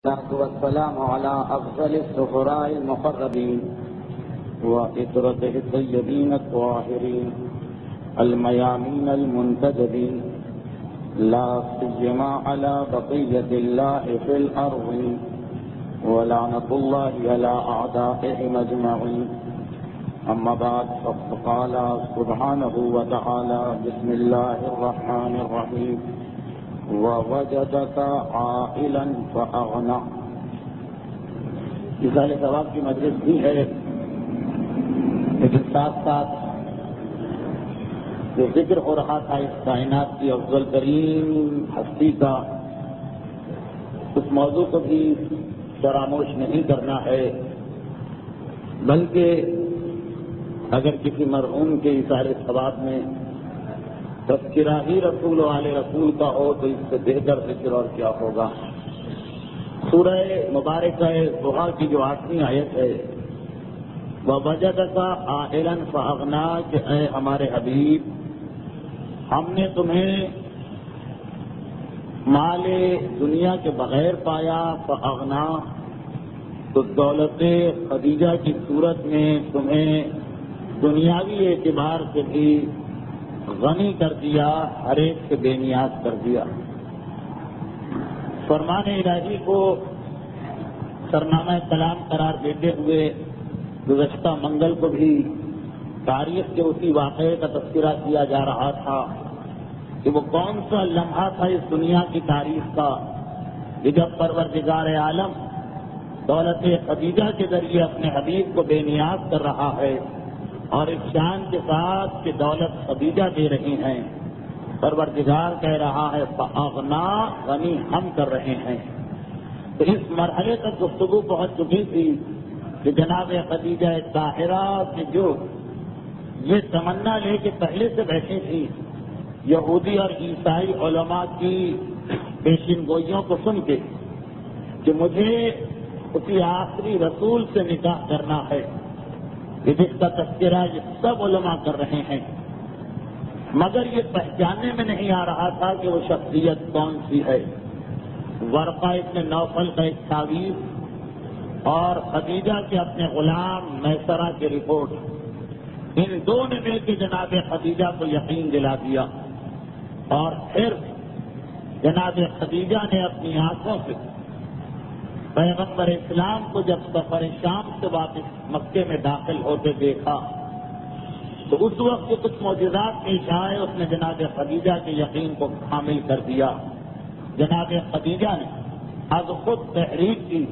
الصلاة والسلام على أفضل السفراء المقربين وإطرته الطيبين الطاهرين الميامين المنتجبين لا سيما على بقية الله في الأرض ولعنة الله على أعدائهم أجمعين. أما بعد فقد قال سبحانه وتعالى بسم الله الرحمن الرحيم ووجدك عائلا فأغنى. مثال ثواب کی مجلس بھی ہے، لیکن ساتھ ساتھ جو ذکر ہو رہا تھا اس کائنات کی افضل ترین ہستی کا، اس موضوع کو بھی فراموش نہیں کرنا ہے، بلکہ اگر کسی مرحوم کے اظہار ثواب میں تذکرہ ہی رسول و آل رسول کا ہو تو اس سے بہتر ذکر اور کیا ہوگا. سورہ مبارکہ ضحیٰ کی جو 8ویں آیت ہے، وَوَجَدَكَ عَائِلًا فَأَغْنَىٰ، کہ اے ہمارے حبیب ہم نے تمہیں مال دنیا کے بغیر پایا، فَأَغْنَىٰ تو دولت خدیجہ کی صورت میں تمہیں دنیاوی اعتبار سے بھی غنی کر دیا، ہر ایک سے بے نیاز کر دیا. فرمان الہی کو سرنامہ کلام قرار دیتے ہوئے گزشتہ منگل کو بھی تاریخ کے اسی واقعے کا تذکرہ کیا جا رہا تھا کہ وہ کون سا لمحہ تھا اس دنیا کی تاریخ کا کہ جب پروردگار عالم دولت خدیجہ کے ذریعے اپنے حبیب کو بے نیاز کر رہا ہے، اور اس شان کے ساتھ کہ دولت خدیجہ دے رہی ہیں، پروردگار کہہ رہا ہے فَأَغْنَىٰ، غنی ہم کر رہے ہیں. تو اس مرحلے تک گفتگو پہنچ چکی تھی کہ جناب خدیجہ طاہرہ کی جو یہ تمنا لے کے پہلے سے بیٹھی تھی، یہودی اور عیسائی علماء کی پیشین گوئیوں کو سن کے کہ مجھے اسی آخری رسول سے نکاح کرنا ہے، کہ جس کا تذکرہ یہ سب علماء کر رہے ہیں، مگر یہ پہچاننے میں نہیں آ رہا تھا کہ وہ شخصیت کون سی ہے. ورقہ ابن نوفل کا ایک تعویذ اور خدیجہ کے اپنے غلام میسرہ کی رپورٹ، ان دو نے مل کے جناب خدیجہ کو یقین دلا دیا، اور پھر جناب خدیجہ نے اپنی آنکھوں سے پیغمبر اسلام کو جب سفر شام سے واپس مکے میں داخل ہوتے دیکھا تو اس وقت کچھ معجزات پیش آئے، اس نے جناب خدیجہ کے یقین کو کامل کر دیا. جناب خدیجہ نے از خود تحریک کی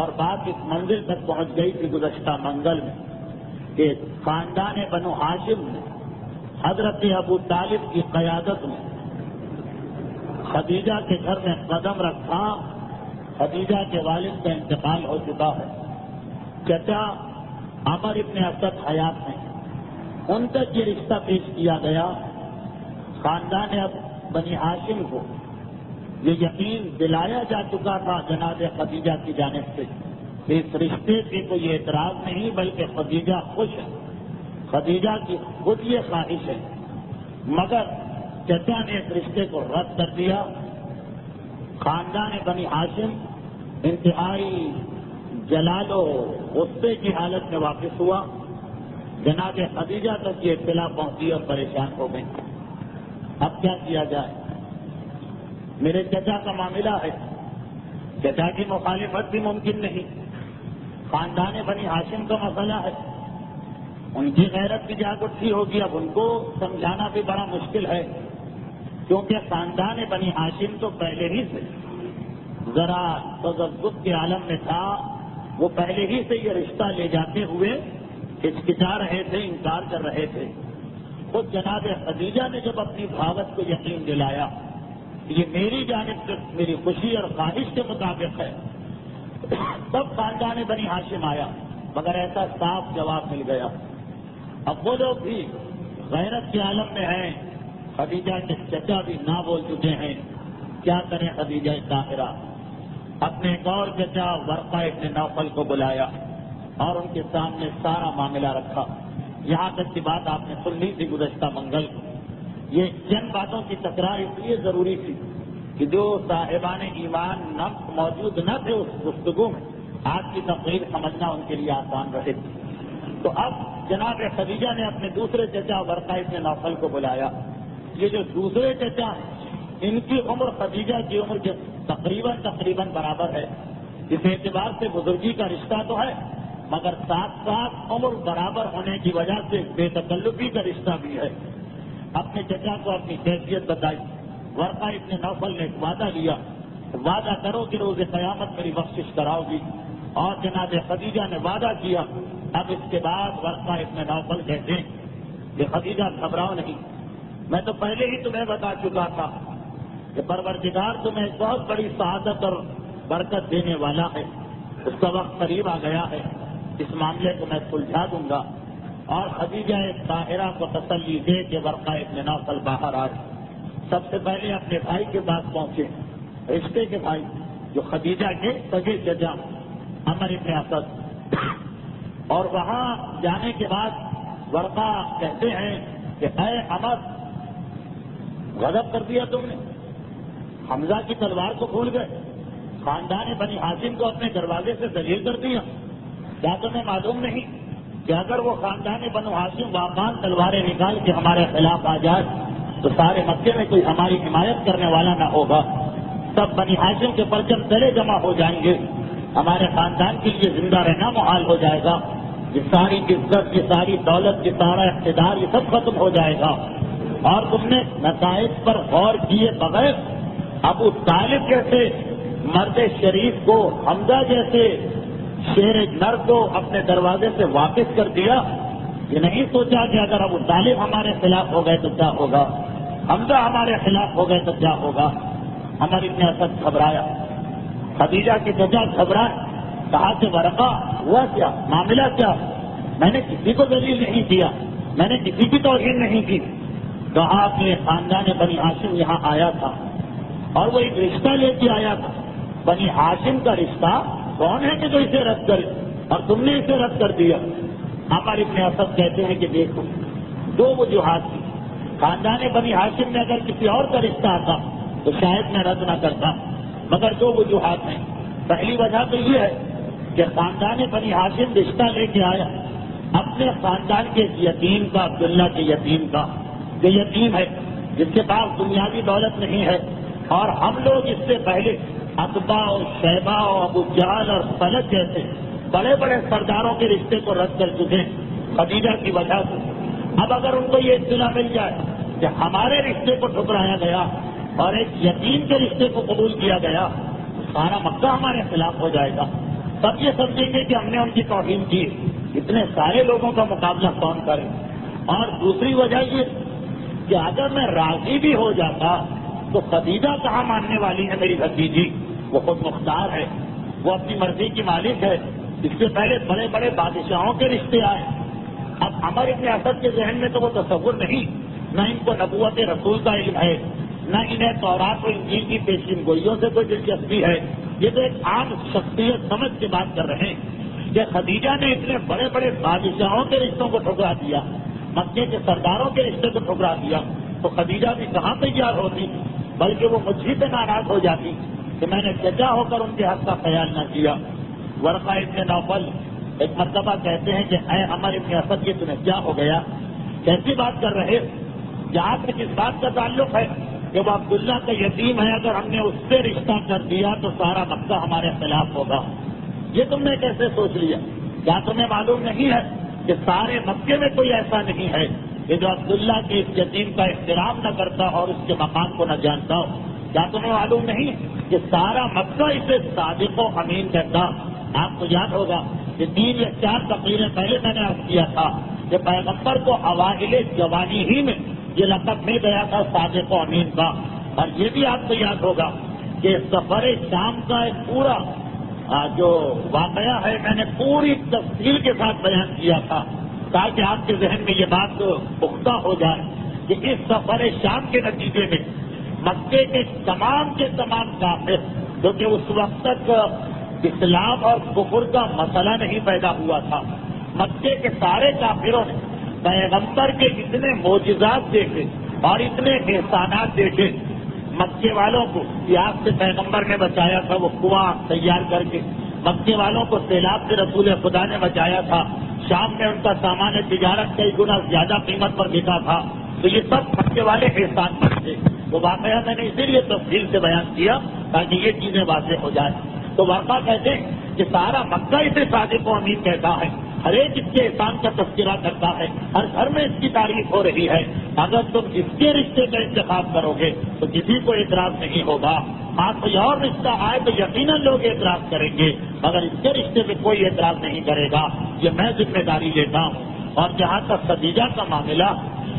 اور بات اس منزل تک پہنچ گئی تھی گزشتہ منگل میں کہ خاندان بنو ہاشم نے حضرت ابو طالب کی قیادت میں خدیجہ کے گھر میں قدم رکھا. خدیجہ کے والد کا انتقال ہو چکا ہے، چچا عمر ابن اسد حیات ہیں، ان تک یہ رشتہ پیش کیا گیا. خاندان بنی ہاشم کو یہ یقین دلایا جا چکا تھا جناب خدیجہ کی جانب سے کہ اس رشتے سے کوئی اعتراض نہیں، بلکہ خدیجہ خوش ہے، خدیجہ کی خود یہ خواہش ہے. مگر چچا نے اس رشتے کو رد کر دیا. خاندان بنی ہاشم انتہائی جلال و غصے کی حالت میں واپس ہوا. جناب خدیجہ تک یہ اطلاع پہنچی اور پریشان ہو گئی. اب کیا کیا جائے؟ میرے چچا کا معاملہ ہے، چچا کی مخالفت بھی ممکن نہیں. خاندان بنی ہاشم کا مسئلہ ہے، ان کی غیرت بھی جاگ اٹھی ہوگی. اب ان کو سمجھانا بھی بڑا مشکل ہے، کیونکہ خاندان بنی ہاشم تو پہلے ہی سے ذرا تذبذب کے عالم میں تھا. وہ پہلے ہی سے یہ رشتہ لے جاتے ہوئے ہچکچا رہے تھے، انکار کر رہے تھے. خود جناب خدیجہ نے جب اپنی بھاوت کو یقین دلایا کہ یہ میری جانب سے میری خوشی اور خواہش کے مطابق ہے، تب خاندان بنی ہاشم آیا. مگر ایسا صاف جواب مل گیا. اب وہ لوگ بھی غیرت کے عالم میں ہیں، خدیجہ کے چچا بھی نہ بول چکے ہیں. کیا کریں خدیجہ طاہرہ؟ اپنے ایک اور چچا ورقہ ابن نوفل کو بلایا اور ان کے سامنے سارا معاملہ رکھا. یہاں تک کی بات آپ نے سن لی تھی گزشتہ منگل کو. یہ چند باتوں کی تکرار اس لیے ضروری تھی کہ جو صاحبان ایمان موجود نہ تھے اس گفتگو میں آج کی تقریر سمجھنا ان کے لیے آسان رہے. تو اب جناب خدیجہ نے اپنے دوسرے چچا ورقہ ابن نوفل کو بلایا. یہ جو دوسرے چچا ہیں ان کی عمر خدیجہ کی عمر کے تقریباً برابر ہے. اس اعتبار سے بزرگی کا رشتہ تو ہے مگر ساتھ ساتھ عمر برابر ہونے کی وجہ سے بے تکلفی کا رشتہ بھی ہے. اپنے چچا کو اپنی کیفیت بتائی. ورقہ ابن نوفل نے ایک وعدہ لیا، وعدہ کرو کہ روز قیامت میری بخشش کراؤ گی. اور جناب خدیجہ نے وعدہ کیا. اب اس کے بعد ورقہ ابن نوفل کہتے ہیں کہ خدیجہ گھبراؤ نہیں، میں تو پہلے ہی تمہیں بتا چکا تھا کہ پروردگار تمہیں ایک بہت بڑی سعادت اور برکت دینے والا ہے. اس کا وقت قریب آ گیا ہے، اس معاملے کو میں سلجھا دوں گا. اور خدیجہ طاہرہ کو تسلی دے کے ورقہ ابن نوفل باہر آئے. سب سے پہلے اپنے بھائی کے پاس پہنچے، رشتے کے بھائی جو خدیجہ کے سگے چچا عمر ابن اسد. اور وہاں جانے کے بعد ورقہ کہتے ہیں کہ اے عمر، غضب کر دیا تم نے، حمزہ کی تلوار کو بھول گئے، خاندان بنی ہاشم کو اپنے دروازے سے ذلیل کر دیا. کیا تمہیں معلوم نہیں کہ اگر وہ خاندان بنو ہاشم واقعان تلواریں نکال کے ہمارے خلاف آ جائے تو سارے مکے میں کوئی ہماری حمایت کرنے والا نہ ہوگا. سب بنی ہاشم کے پرچم تلے جمع ہو جائیں گے، ہمارے خاندان کے لیے زندہ رہنا محال ہو جائے گا. یہ ساری عزت، یہ ساری دولت، یہ سارا اقتدار، یہ سب ختم ہو جائے گا. اور تم نے نتائج پر غور کیے بغیر ابو طالب جیسے مرد شریف کو، حمزہ جیسے شیر نر کو اپنے دروازے سے واپس کر دیا. یہ نہیں سوچا کہ اگر ابو طالب ہمارے خلاف ہو گئے تو کیا ہوگا، حمزہ ہمارے خلاف ہو گئے تو کیا ہوگا. عمر ابن اسد گھبرایا، خدیجہ کے چچا گھبرائے. کہا کہ ورقہ ہوا کیا، معاملہ کیا؟ میں نے کسی کو ذلیل نہیں کیا، میں نے کسی کی توہین نہیں کی. کہا کہ خاندان بنی ہاشم یہاں آیا تھا اور وہ ایک رشتہ لے کے آیا تھا. بنی ہاشم کا رشتہ کون ہے کہ جو اسے رد کرے، اور تم نے اسے رد کر دیا. عمر ابن اسد کہتے ہیں کہ دیکھو، دو وجوہات تھی. خاندان بنی ہاشم میں اگر کسی اور کا رشتہ آتا تو شاید میں رد نہ کرتا، مگر دو وجوہات ہیں. پہلی وجہ تو یہ ہے کہ خاندان بنی ہاشم رشتہ لے کے آیا اپنے خاندان کے یتیم کا، عبداللہ کے یتیم کا، جو یتیم ہے، جس کے پاس دنیاوی دولت نہیں ہے. اور ہم لوگ اس سے پہلے عتبہ اور شیبہ اور ابو جہل اور فلک جیسے بڑے بڑے سرداروں کے رشتے کو رد کر چکے خدیجہ کی وجہ سے. اب اگر ان کو یہ اطلاع مل جائے کہ ہمارے رشتے کو ٹھکرایا گیا اور ایک یتیم کے رشتے کو قبول کیا گیا، سارا مکہ ہمارے خلاف ہو جائے گا. تب یہ سمجھیں گے کہ ہم نے ان کی توہین کی. اتنے سارے لوگوں کا مقابلہ کون کرے. اور دوسری وجہ یہ کہ اگر میں راضی بھی ہو جاتا تو خدیجہ کہاں ماننے والی ہے میری بھتیجی، وہ خود مختار ہے، وہ اپنی مرضی کی مالک ہے. اس سے پہلے بڑے بڑے بادشاہوں کے رشتے آئے. اب عمر ابن اسد کے ذہن میں تو وہ تصور نہیں، نہ ان کو نبوت رسول کا علم ہے، نہ انہیں تورات و انجیل کی پیشین گوئیوں سے کوئی دلچسپی ہے. یہ تو ایک عام شخصیت سمجھ کے بات کر رہے ہیں کہ خدیجہ نے اتنے بڑے بڑے بادشاہوں کے رشتوں کو ٹھکرا دیا، مکے کے سرداروں کے رشتے کو ٹھکرا دیا، تو خدیجہ بھی کہاں تیار ہوتی، بلکہ وہ مجھ ہی پہ ناراض ہو جاتی کہ میں نے چچا ہو کر ان کے حق کا خیال نہ کیا. ورقہ ابن نوفل ایک مرتبہ کہتے ہیں کہ اے عمر ابن اسد، یہ تمہیں کیا ہو گیا، کیسی بات کر رہے؟ جہاں تک اس بات کا تعلق ہے کہ وہ عبداللہ کا یتیم ہے، اگر ہم نے اس سے رشتہ کر دیا تو سارا مکہ ہمارے خلاف ہوگا. یہ تم نے کیسے سوچ لیا؟ کیا تمہیں معلوم نہیں ہے کہ سارے مکے میں کوئی ایسا نہیں ہے کہ جو عبداللہ کے اس یتیم کا احترام نہ کرتا اور اس کے مقام کو نہ جانتا ہو؟ کیا تمہیں معلوم نہیں کہ سارا مکہ اسے صادق و امین کہتا؟ آپ کو یاد ہوگا کہ 3 یا 4 تقریریں پہلے میں نے عرض کیا تھا کہ پیغمبر کو اوائل جوانی ہی میں یہ لقب مل گیا تھا صادق و امین کا. اور یہ بھی آپ کو یاد ہوگا کہ سفر شام کا ایک پورا جو واقعہ ہے میں نے پوری تفصیل کے ساتھ بیان کیا تھا تاکہ آپ کے ذہن میں یہ بات پختہ ہو جائے کہ اس سفر شام کے نتیجے میں مکے کے تمام کافر، جو کہ اس وقت تک اسلام اور کفر کا مسئلہ نہیں پیدا ہوا تھا، مکے کے سارے کافروں نے پیغمبر کے اتنے معجزات دیکھے اور اتنے احسانات دیکھے، مکے والوں کو پیاس سے پیغمبر نے بچایا تھا، وہ کنواں تیار کر کے، مکے والوں کو سیلاب سے رسول خدا نے بچایا تھا، شام میں ان کا سامان تجارت کئی گنا زیادہ قیمت پر بکا تھا، تو یہ سب مکے والے احسان مند تھے۔ وہ واقعہ میں نے اسی لیے تفصیل سے بیان کیا تاکہ یہ چیزیں واضح ہو جائیں۔ تو ورقہ کہتے ہیں کہ سارا مکہ اسے صادق و امین کہتا ہے، ہر ایک اس کے احسان کا تذکرہ کرتا ہے، ہر گھر میں اس کی تعریف ہو رہی ہے۔ اگر تم اس کے رشتے کا انتخاب کرو گے تو کسی کو اعتراض نہیں ہوگا، ہاں کوئی اور رشتہ آئے تو یقیناً لوگ اعتراض کریں گے، مگر اس کے رشتے پہ کوئی اعتراض نہیں کرے گا، یہ میں ذمہ داری لیتا ہوں۔ اور جہاں تک خدیجہ کا معاملہ،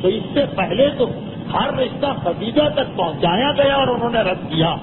تو اس سے پہلے تو ہر رشتہ خدیجہ تک پہنچایا گیا اور انہوں نے رد کیا،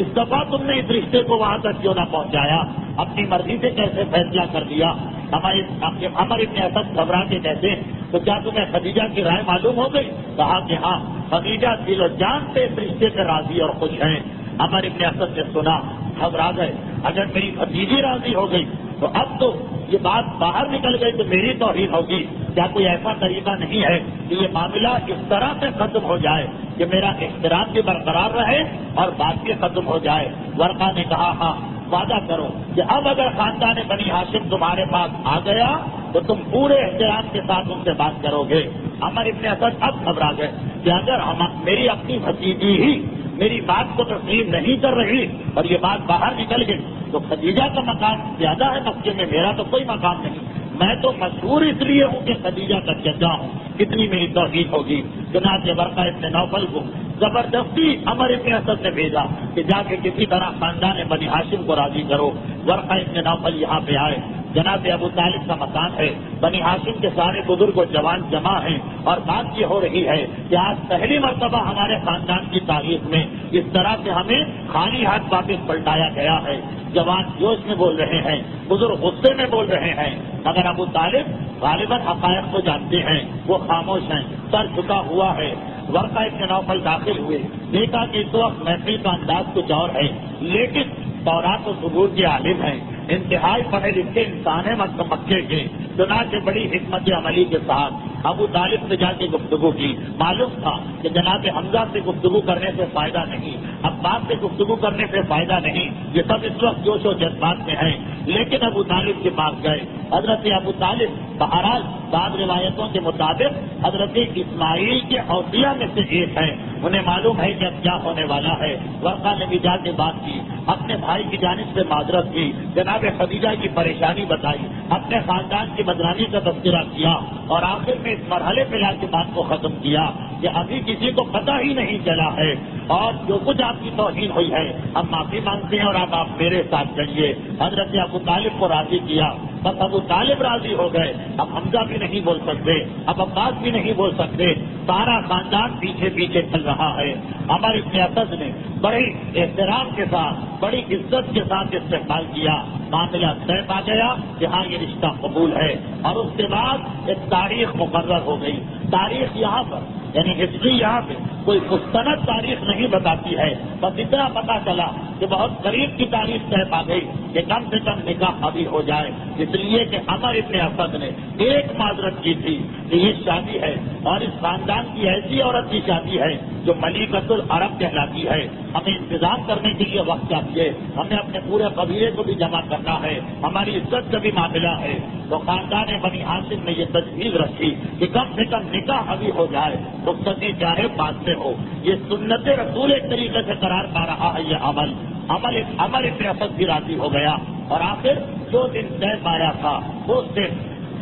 اس دفعہ تم نے اس رشتے کو وہاں تک کیوں نہ پہنچایا، اپنی مرضی سے کیسے فیصلہ کر دیا؟ عمر ابن اسد گھبرا کے کہتے ہیں تو کیا تمہیں خدیجہ کی رائے معلوم ہو گئی؟ کہا کہ ہاں، خدیجہ دل و جان سے اس رشتے سے راضی اور خوش ہیں۔ عمر ابن اسد نے سنا، گھبرا گئے، اگر میری بھتیجی راضی ہو گئی تو اب تو یہ بات باہر نکل گئی تو میری توہین ہوگی، کیا کوئی ایسا طریقہ نہیں ہے کہ یہ معاملہ اس طرح سے ختم ہو جائے کہ میرا احترام بھی برقرار رہے اور بات بھی ختم ہو جائے؟ ورقہ نے کہا ہاں، وعدہ کرو کہ اب اگر خاندان بنی ہاشم تمہارے پاس آ گیا تو تم پورے احترام کے ساتھ ان سے بات کرو گے۔ عمر ابن اسد اب گھبرا گئے کہ اگر میری اپنی بھتیجی ہی میری بات کو تسلیم نہیں کر رہی اور یہ بات باہر نکل گئی تو خدیجہ کا مقام زیادہ ہے مکے میں، میرا تو کوئی مقام نہیں، میں تو مشہور اس لیے ہوں کہ خدیجہ کا چچا ہوں، کتنی میری توہین ہوگی۔ چنانچہ ورقہ ابن نوفل کو زبردستی عمر ابن اسد نے بھیجا کہ جا کے کسی طرح خاندان بنی ہاشم کو راضی کرو۔ ورقہ ابن نوفل یہاں پہ آئے، جناب ابو طالب کا مکان ہے، بنی ہاشم کے سارے بزرگ و جوان جمع ہیں، اور بات یہ ہو رہی ہے کہ آج پہلی مرتبہ ہمارے خاندان کی تاریخ میں اس طرح سے ہمیں خالی ہاتھ واپس پلٹایا گیا ہے۔ جوان جوش میں بول رہے ہیں، بزرگ غصے میں بول رہے ہیں، مگر ابو طالب غالباً حقائق کو جانتے ہیں، وہ خاموش ہیں، سر جھکا ہوا ہے۔ ورقہ ابن نوفل داخل ہوئے، دیکھا کہ اس وقت محفل کا انداز کچھ اور ہے، لیکن تورات و زبور کے عالم ہیں، انتہائی پڑھے لکھے انسان ہیں مکے کے، چنانچہ بڑی حکمت عملی کے ساتھ ابو طالب سے جا کے گفتگو کی۔ معلوم تھا کہ جناب حمزہ سے گفتگو کرنے سے فائدہ نہیں، عباس سے گفتگو کرنے سے فائدہ نہیں، یہ سب اس وقت جوش و جذبات میں ہیں، لیکن ابو طالب کے پاس گئے۔ حضرت ابو طالب بہرحال بعض روایتوں کے مطابق حضرت اسماعیل کے اوصیاء میں سے ایک ہے، انہیں معلوم ہے کہ اب کیا ہونے والا ہے۔ ورقہ نے بھی جا کے بات کی، اپنے بھائی کی جانب سے معذرت کی، جناب خدیجہ کی پریشانی بتائی، اپنے خاندان کی بدنامی کا تذکرہ کیا، اور آخر میں اس مرحلے پہ لا کے بات کو ختم کیا کہ ابھی کسی کو پتہ ہی نہیں چلا ہے، اور جو کچھ آپ کی توہین ہوئی ہے ہم معافی مانگتے ہیں اور اب آپ میرے ساتھ چلیے۔ حضرت ابو طالب کو راضی کیا، بس ابو طالب راضی ہو گئے، اب حمزہ بھی نہیں بول سکتے، اب عباس بھی نہیں بول سکتے، سارا خاندان پیچھے پیچھے چل رہا ہے۔ عمر ابن اسد نے بڑی احترام کے ساتھ، بڑی عزت کے ساتھ استقبال کیا، معاملہ طے پا گیا کہ ہاں یہ رشتہ قبول ہے، اور اس کے بعد ایک تاریخ مقرر ہو گئی۔ تاریخ یہاں پر یعنی ہسٹری یہاں پہ کوئی مستند تاریخ نہیں بتاتی ہے، بس اتنا پتا چلا کہ بہت قریب کی تاریخ طے پا گئی کہ کم سے کم نکاح ابھی ہو جائے، اس لیے کہ عمر ابن اسد نے ایک معذرت کی تھی کہ یہ شادی ہے اور اس خاندان کی ایسی عورت کی شادی ہے جو ملیکۃ العرب کہلاتی ہے، ہمیں انتظام کرنے کے لیے وقت چاہیے، ہمیں اپنے پورے قبیلے کو بھی جمع کرنا ہے، ہماری عزت کا بھی معاملہ ہے۔ تو خاندان بنی ہاشم نے یہ تجویز رکھی کہ کم سے کم نکاح ابھی ہو جائے، رخصتی چاہے بعد میں ہو، یہ سنت رسول ایک طریقے سے قرار پا رہا ہے۔ یہ عمل ابن اسد بھی راضی ہو گیا، اور آخر جو دن طے پایا تھا اس دن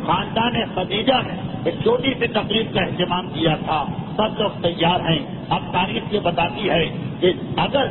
خاندان خدیجہ نے ایک چھوٹی سی تقریب کا اہتمام کیا تھا، سب لوگ تیار ہیں۔ اب تاریخ یہ بتاتی ہے کہ اگر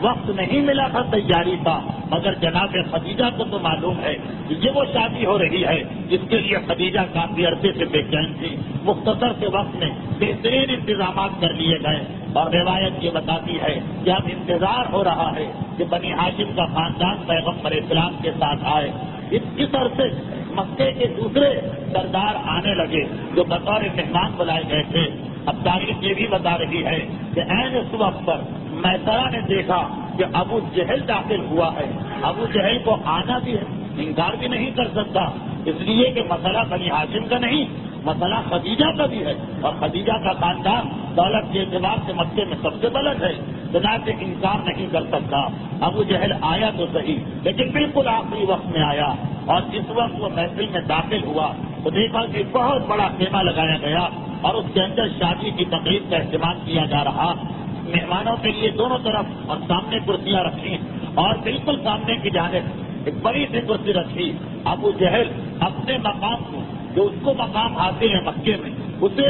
وقت نہیں ملا تھا تیاری کا، مگر جناب خدیجہ کو تو معلوم ہے کہ یہ وہ شادی ہو رہی ہے جس کے لیے خدیجہ کافی عرصے سے بے چین تھی۔ مختصر سے وقت میں بہترین انتظامات کر لیے گئے، اور روایت یہ بتاتی ہے کہ اب انتظار ہو رہا ہے کہ بنی ہاشم کا خاندان پیغمبر اسلام کے ساتھ آئے۔ اس عرصے مکے کے دوسرے سردار آنے لگے جو بطور مہمان بلائے گئے تھے۔ اب تاریخ یہ بھی بتا رہی ہے کہ عین اس وقت پر میسرہ نے دیکھا کہ ابو جہل داخل ہوا ہے، ابو جہل کو آنا بھی ہے، انکار بھی نہیں کر سکتا، اس لیے کہ مسئلہ بنی ہاشم کا نہیں، مسئلہ خدیجہ کا بھی ہے، اور خدیجہ کا خاندان دولت کے اعتبار سے مکے میں سب سے بلند ہے۔ بنا سے انکار نہیں کر سکتا. ابو جہل آیا تو صحیح لیکن بالکل آخری وقت میں آیا اور جس وقت وہ محفل میں داخل ہوا تو دیکھا کہ بہت بڑا خیمہ لگایا گیا اور اس کے اندر شادی کی تقریب کا اہتمام کیا جا رہا. مہمانوں کے لیے دونوں طرف اور سامنے کرسیاں رکھی اور بالکل سامنے کی جانب ایک بڑی سی کرسی رکھی. ابو جہل اپنے مقام کو جو اس کو مقام حاصل ہے مکے میں اسے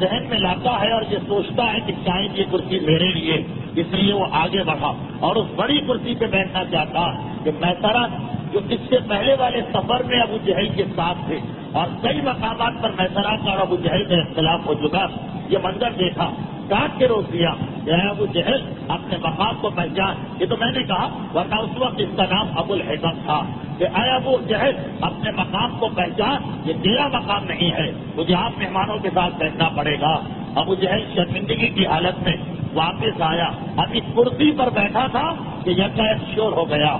ذہن میں لاتا ہے اور یہ سوچتا ہے کہ شاید یہ کرسی میرے لیے، اس لیے وہ آگے بڑھا اور اس بڑی کرسی پہ بیٹھنا چاہتا کہ میسرہ جو اس سے پہلے والے سفر میں ابو جہل کے ساتھ تھے اور کئی مقامات پر میسرہ کا اور ابو جہل کا اختلاف ہو چکا. یہ منظر دیکھا کاٹ کے روک دیا کہ اے ابو جہل اپنے مقام کو پہچان. یہ تو میں نے کہا ورنہ اس وقت اس کا نام ابو الحکم تھا کہ اے ابو جہل اپنے مقام کو پہچان، یہ تیرا مقام نہیں ہے، مجھے آپ مہمانوں کے ساتھ بیٹھنا پڑے گا. ابو جہل شرمندگی کی حالت میں واپس آیا. اب اس کرسی پر بیٹھا تھا کہ یکایک شور ہو گیا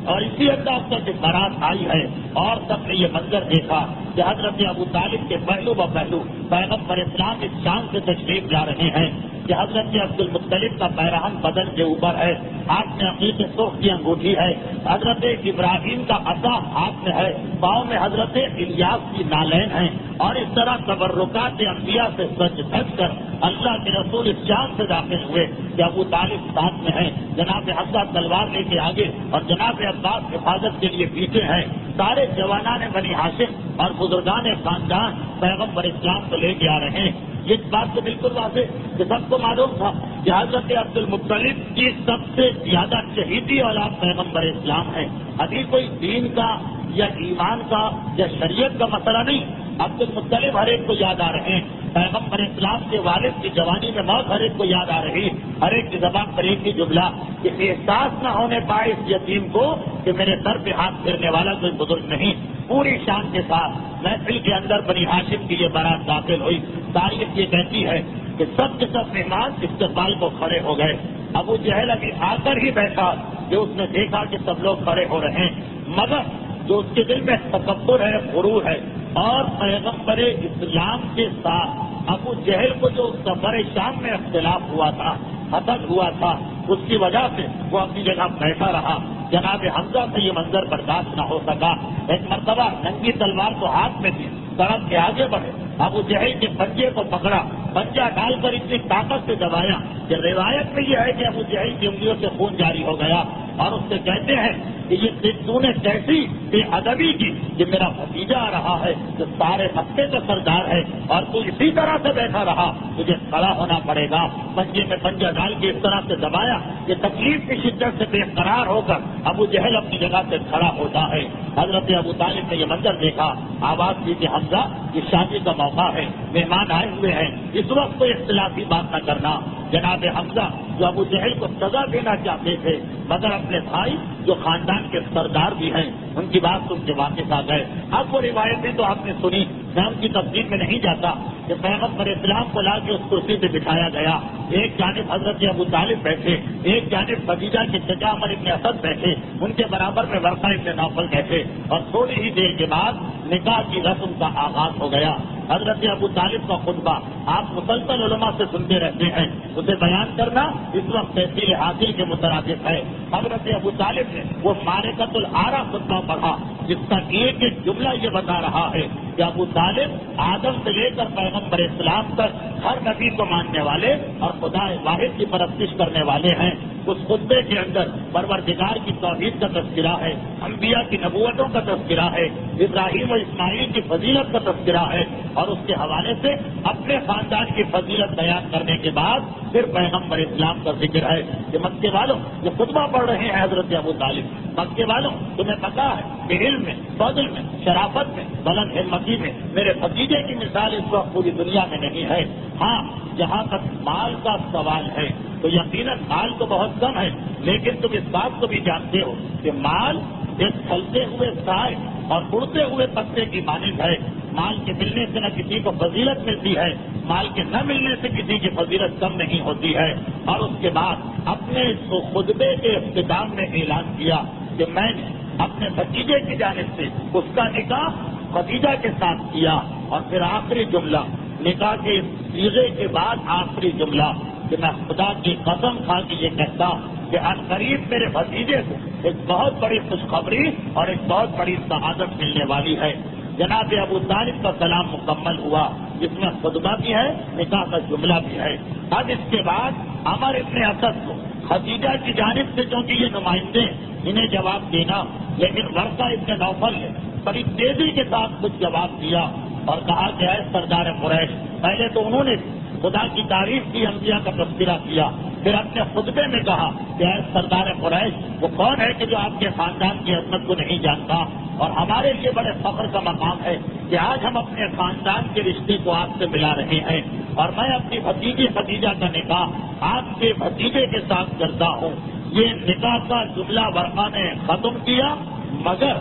اور اسی انداز تک بارات آئی ہے اور سب نے یہ منظر دیکھا کہ حضرت ابو طالب کے پہلو ب پہلو پیغمبر اسلام اس شان سے تشریف لا رہے ہیں کہ حضرت عبد المطلب کا پیرہن بدن کے اوپر ہے، ہاتھ میں عقیق سرخ کی انگوٹھی ہے، حضرت ابراہیم کا عصا ہاتھ میں ہے، پاؤں میں حضرت الیاس کی نالین ہیں اور اس طرح تبرکات انبیاء سے سج دھج کر اللہ کے رسول اس شان سے داخل ہوئے کہ ابو طالب ساتھ میں ہیں، جناب حمزہ تلوار لے کے آگے اور جناب عباس حفاظت کے لیے پیچھے ہیں. سارے جوانان بنی ہاشم اور بزرگان خاندان پیغمبر اسلام کو لے کے آ رہے ہیں. یہ بات تو بالکل واضح کہ سب کو معلوم تھا کہ حضرت عبد المطلب کی سب سے زیادہ چہیتی اولاد پیغمبر اسلام ہے. ابھی کوئی دین کا یا ایمان کا یا شریعت کا مسئلہ نہیں. عبد المطلب ہر ایک کو یاد آ رہے ہیں، پیغمبر اسلام کے والد کی جوانی میں موت ہر ایک کو یاد آ رہی، ہر ایک کی زبان پر ایک ہی جملہ کہ احساس نہ ہونے پائے اس یتیم کو کہ میرے سر پہ ہاتھ پھیرنے والا کوئی بزرگ نہیں. پوری شان کے ساتھ محفل کے اندر بنی ہاشم کی یہ بارات داخل ہوئی. تاریخ یہ کہتی ہے کہ سب کے سب مہمان استقبال کو کھڑے ہو گئے. ابو جہل ابھی آ کر ہی بیٹھا جو اس نے دیکھا کہ سب لوگ کھڑے ہو رہے ہیں، مگر جو اس کے دل میں تکبر ہے، غرور ہے اور پیغمبر اسلام کے ساتھ ابو جہل کو جو سفر شام میں اختلاف ہوا تھا، حسد ہوا تھا، اس کی وجہ سے وہ اپنی جگہ بیٹھا رہا. جناب حمزہ سے یہ منظر برداشت نہ ہو سکا. ایک مرتبہ ننگی تلوار تو ہاتھ میں تھی، سڑک کے آگے بڑھے، ابو جہل کے پنجے کو پکڑا، پنجہ ڈال کر اتنی طاقت سے دبایا کہ روایت میں یہ ہے کہ ابو جہل کی انگلیوں سے خون جاری ہو گیا اور اس سے کہتے ہیں کہ یہ تو نے کیسی بے ادبی کی کہ میرا بھتیجا آ رہا ہے جو سارے مکے کا سردار ہے اور تو اسی طرح سے بیٹھا رہا، تجھے کھڑا ہونا پڑے گا. پنجے میں پنجہ ڈال کے اس طرح سے دبایا کہ تکلیف کی شدت سے بے قرار ہو کر ابو جہل اپنی جگہ سے کھڑا ہوتا ہے. حضرت ابو طالب نے یہ منظر دیکھا، آواز دی کہ حمزہ یہ شادی کا موقع ہے، مہمان آئے ہوئے ہیں، اس وقت کوئی اختلافی بات نہ کرنا. جناب حمزہ جو ابو جہل کو سزا دینا چاہتے تھے مگر اپنے بھائی جو خاندان کے سردار بھی ہیں ان کی بات سن کے واپس آ گئے. اب وہ روایتیں تو آپ نے سنی، میں ان کی تفصیل میں نہیں جاتا کہ پیغمبر اسلام کو لا کے اس کرسی پہ بٹھایا گیا. ایک جانب حضرت ابو طالب بیٹھے، ایک جانب خدیجہ کے چچا عمر ابن اسد بیٹھے، ان کے برابر میں ورقہ ابن نوفل بیٹھے اور تھوڑی ہی دیر کے بعد نکاح کی رسم کا آغاز ہو گیا. حضرت ابو طالب کا خطبہ آپ مسلسل علماء سے سنتے رہتے ہیں، اسے بیان کرنا اس وقت تحصیل حاصل کے مترادف ہے. حضرت ابو طالب نے وہ معرکۃ العارا خطبہ پڑھا جس کا ایک ایک جملہ یہ بتا رہا ہے کہ ابو طالب آدم سے لے کر پیغمبر اسلام تک ہر نبی کو ماننے والے اور خدا واحد کی پرستش کرنے والے ہیں. اس خطبے کے اندر پروردگار کی توحید کا تذکرہ ہے، انبیاء کی نبوتوں کا تذکرہ ہے، ابراہیم و اسماعیل کی فضیلت کا تذکرہ ہے اور اس کے حوالے سے اپنے خاندان کی فضیلت بیان کرنے کے بعد پھر پیغمبر اسلام کا ذکر ہے کہ مکے والوں یہ خطبہ پڑھ رہے ہیں حضرت ابو طالب، مکے والوں تمہیں پتا ہے کہ علم میں، فضل میں، شرافت میں، بلند ہمتی میں میرے بھتیجے کی مثال اس وقت پوری دنیا میں نہیں ہے. ہاں جہاں تک مال کا سوال ہے تو یقیناً مال تو بہت کم ہے، لیکن تم اس بات کو بھی جانتے ہو کہ مال ایک پھلتے ہوئے سائے اور اڑتے ہوئے پتے کی مانند ہے. مال کے ملنے سے نہ کسی کو فضیلت ملتی ہے، مال کے نہ ملنے سے کسی کی فضیلت کم نہیں ہوتی ہے. اور اس کے بعد اپنے خطبے کے اختتام میں اعلان کیا کہ میں نے اپنے بھتیجے کی جانب سے اس کا نکاح خدیجہ کے ساتھ کیا اور پھر آخری جملہ نکاح کے سیغے کے بعد آخری جملہ کہ میں خدا کی قسم کھا کے یہ کہتا ہوں کہ عنقریب میرے بھتیجے کو ایک بہت بڑی خوشخبری اور ایک بہت بڑی سعادت ملنے والی ہے۔ جناب ابو طالب کا سلام مکمل ہوا، جس میں خطبہ بھی ہے، نکاح کا جملہ بھی ہے۔ اب اس کے بعد عمر ابن اسد کو خدیجہ کی جانب سے چونکہ یہ نمائندے انہیں جواب دینا، لیکن ورقہ ابن نوفل نے بڑی تیزی کے ساتھ کچھ جواب دیا اور کہا کہ اے سردار قریش، پہلے تو انہوں نے خدا کی تعریف کی، انبیاء کا تذکرہ کیا، پھر اپنے خطبے میں کہا کہ اے سردار قریش، وہ کون ہے کہ جو آپ کے خاندان کی عظمت کو نہیں جانتا، اور ہمارے لیے بڑے فخر کا مقام ہے کہ آج ہم اپنے خاندان کے رشتے کو آپ سے ملا رہے ہیں، اور میں اپنی بھتیجی خدیجہ کا نکاح آپ کے بھتیجے کے ساتھ کرتا ہوں۔ یہ نکاح کا جملہ ورقہ نے ختم کیا، مگر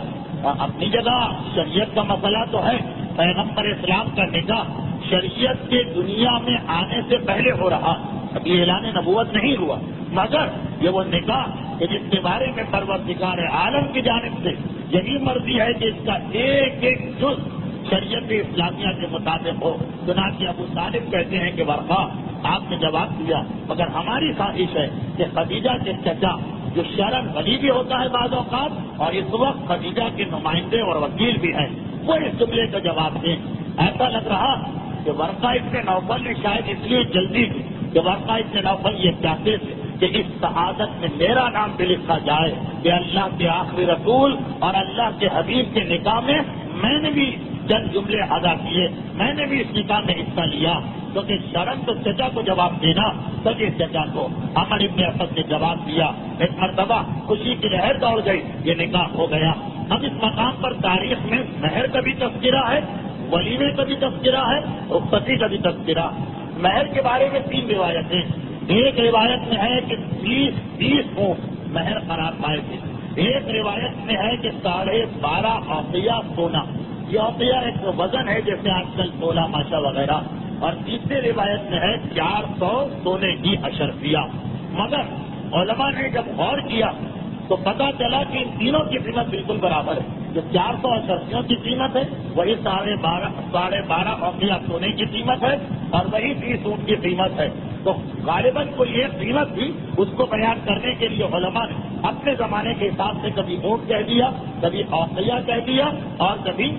اپنی جگہ شریعت کا مسئلہ تو ہے، پیغمبر اسلام کا نکاح شریعت کے دنیا میں آنے سے پہلے ہو رہا، ابھی اعلان نبوت نہیں ہوا، مگر یہ وہ نکاح کہ جس کے بارے میں پروردگار عالم کی جانب سے یہی مرضی ہے کہ اس کا ایک ایک جز شریعت اسلامیہ کے مطابق ہو۔ چنانچہ ابو طالب کہتے ہیں کہ ورقہ آپ نے جواب دیا، مگر ہماری خواہش ہے کہ خدیجہ کے چچا جو شرم ولی بھی ہوتا ہے بعض اوقات، اور اس وقت خدیجہ کے نمائندے اور وکیل بھی ہیں، وہ اس جملے کا جواب دیں۔ ایسا لگ رہا کہ ورقہ ابن نوفل نے شاید اس لیے جلدی کی کہ ورقہ ابن نوفل یہ چاہتے تھے کہ اس شہادت میں میرا نام بھی لکھا جائے کہ اللہ کے آخری رسول اور اللہ کے حبیب کے نکاح میں نے بھی چند جملے ادا کیے، میں نے بھی اس نکاح میں حصہ لیا، کیونکہ شرم تو چچا کو جواب دینا، سگے چچا کو۔ عمر ابن اسد نے جواب دیا، ایک مرتبہ خوشی کی لہر دوڑ گئی، یہ نکاح ہو گیا۔ اب اس مقام پر تاریخ میں مہر کا بھی تذکرہ ہے، ولیمے کا بھی تذکرہ ہے، رخصتی کا بھی تذکرہ۔ مہر کے بارے میں 3 روایتیں، ایک روایت میں ہے کہ 20 اونٹ مہر قرار پائے تھے، ایک روایت میں ہے کہ 12.5 اوقیہ سونا، یہ اوقیہ ایک وزن ہے جیسے آج کل تولہ ماشا وغیرہ، اور تیسری روایت میں ہے 400 سونے کی اشرفیہ۔ مگر علماء نے جب غور کیا تو پتا چلا کہ ان تینوں کی قیمت بالکل برابر ہے، جو 400 اشرفیوں کی قیمت ہے وہی 12.5 اوقیہ سونے کی قیمت ہے، اور وہی 30 اونٹ کی قیمت ہے۔ تو غالباً کوئی یہ قیمت بھی اس کو بیان کرنے کے لیے علماء نے اپنے زمانے کے حساب سے کبھی اونٹ کہہ دیا، کبھی اوقیہ کہہ دیا، اور کبھی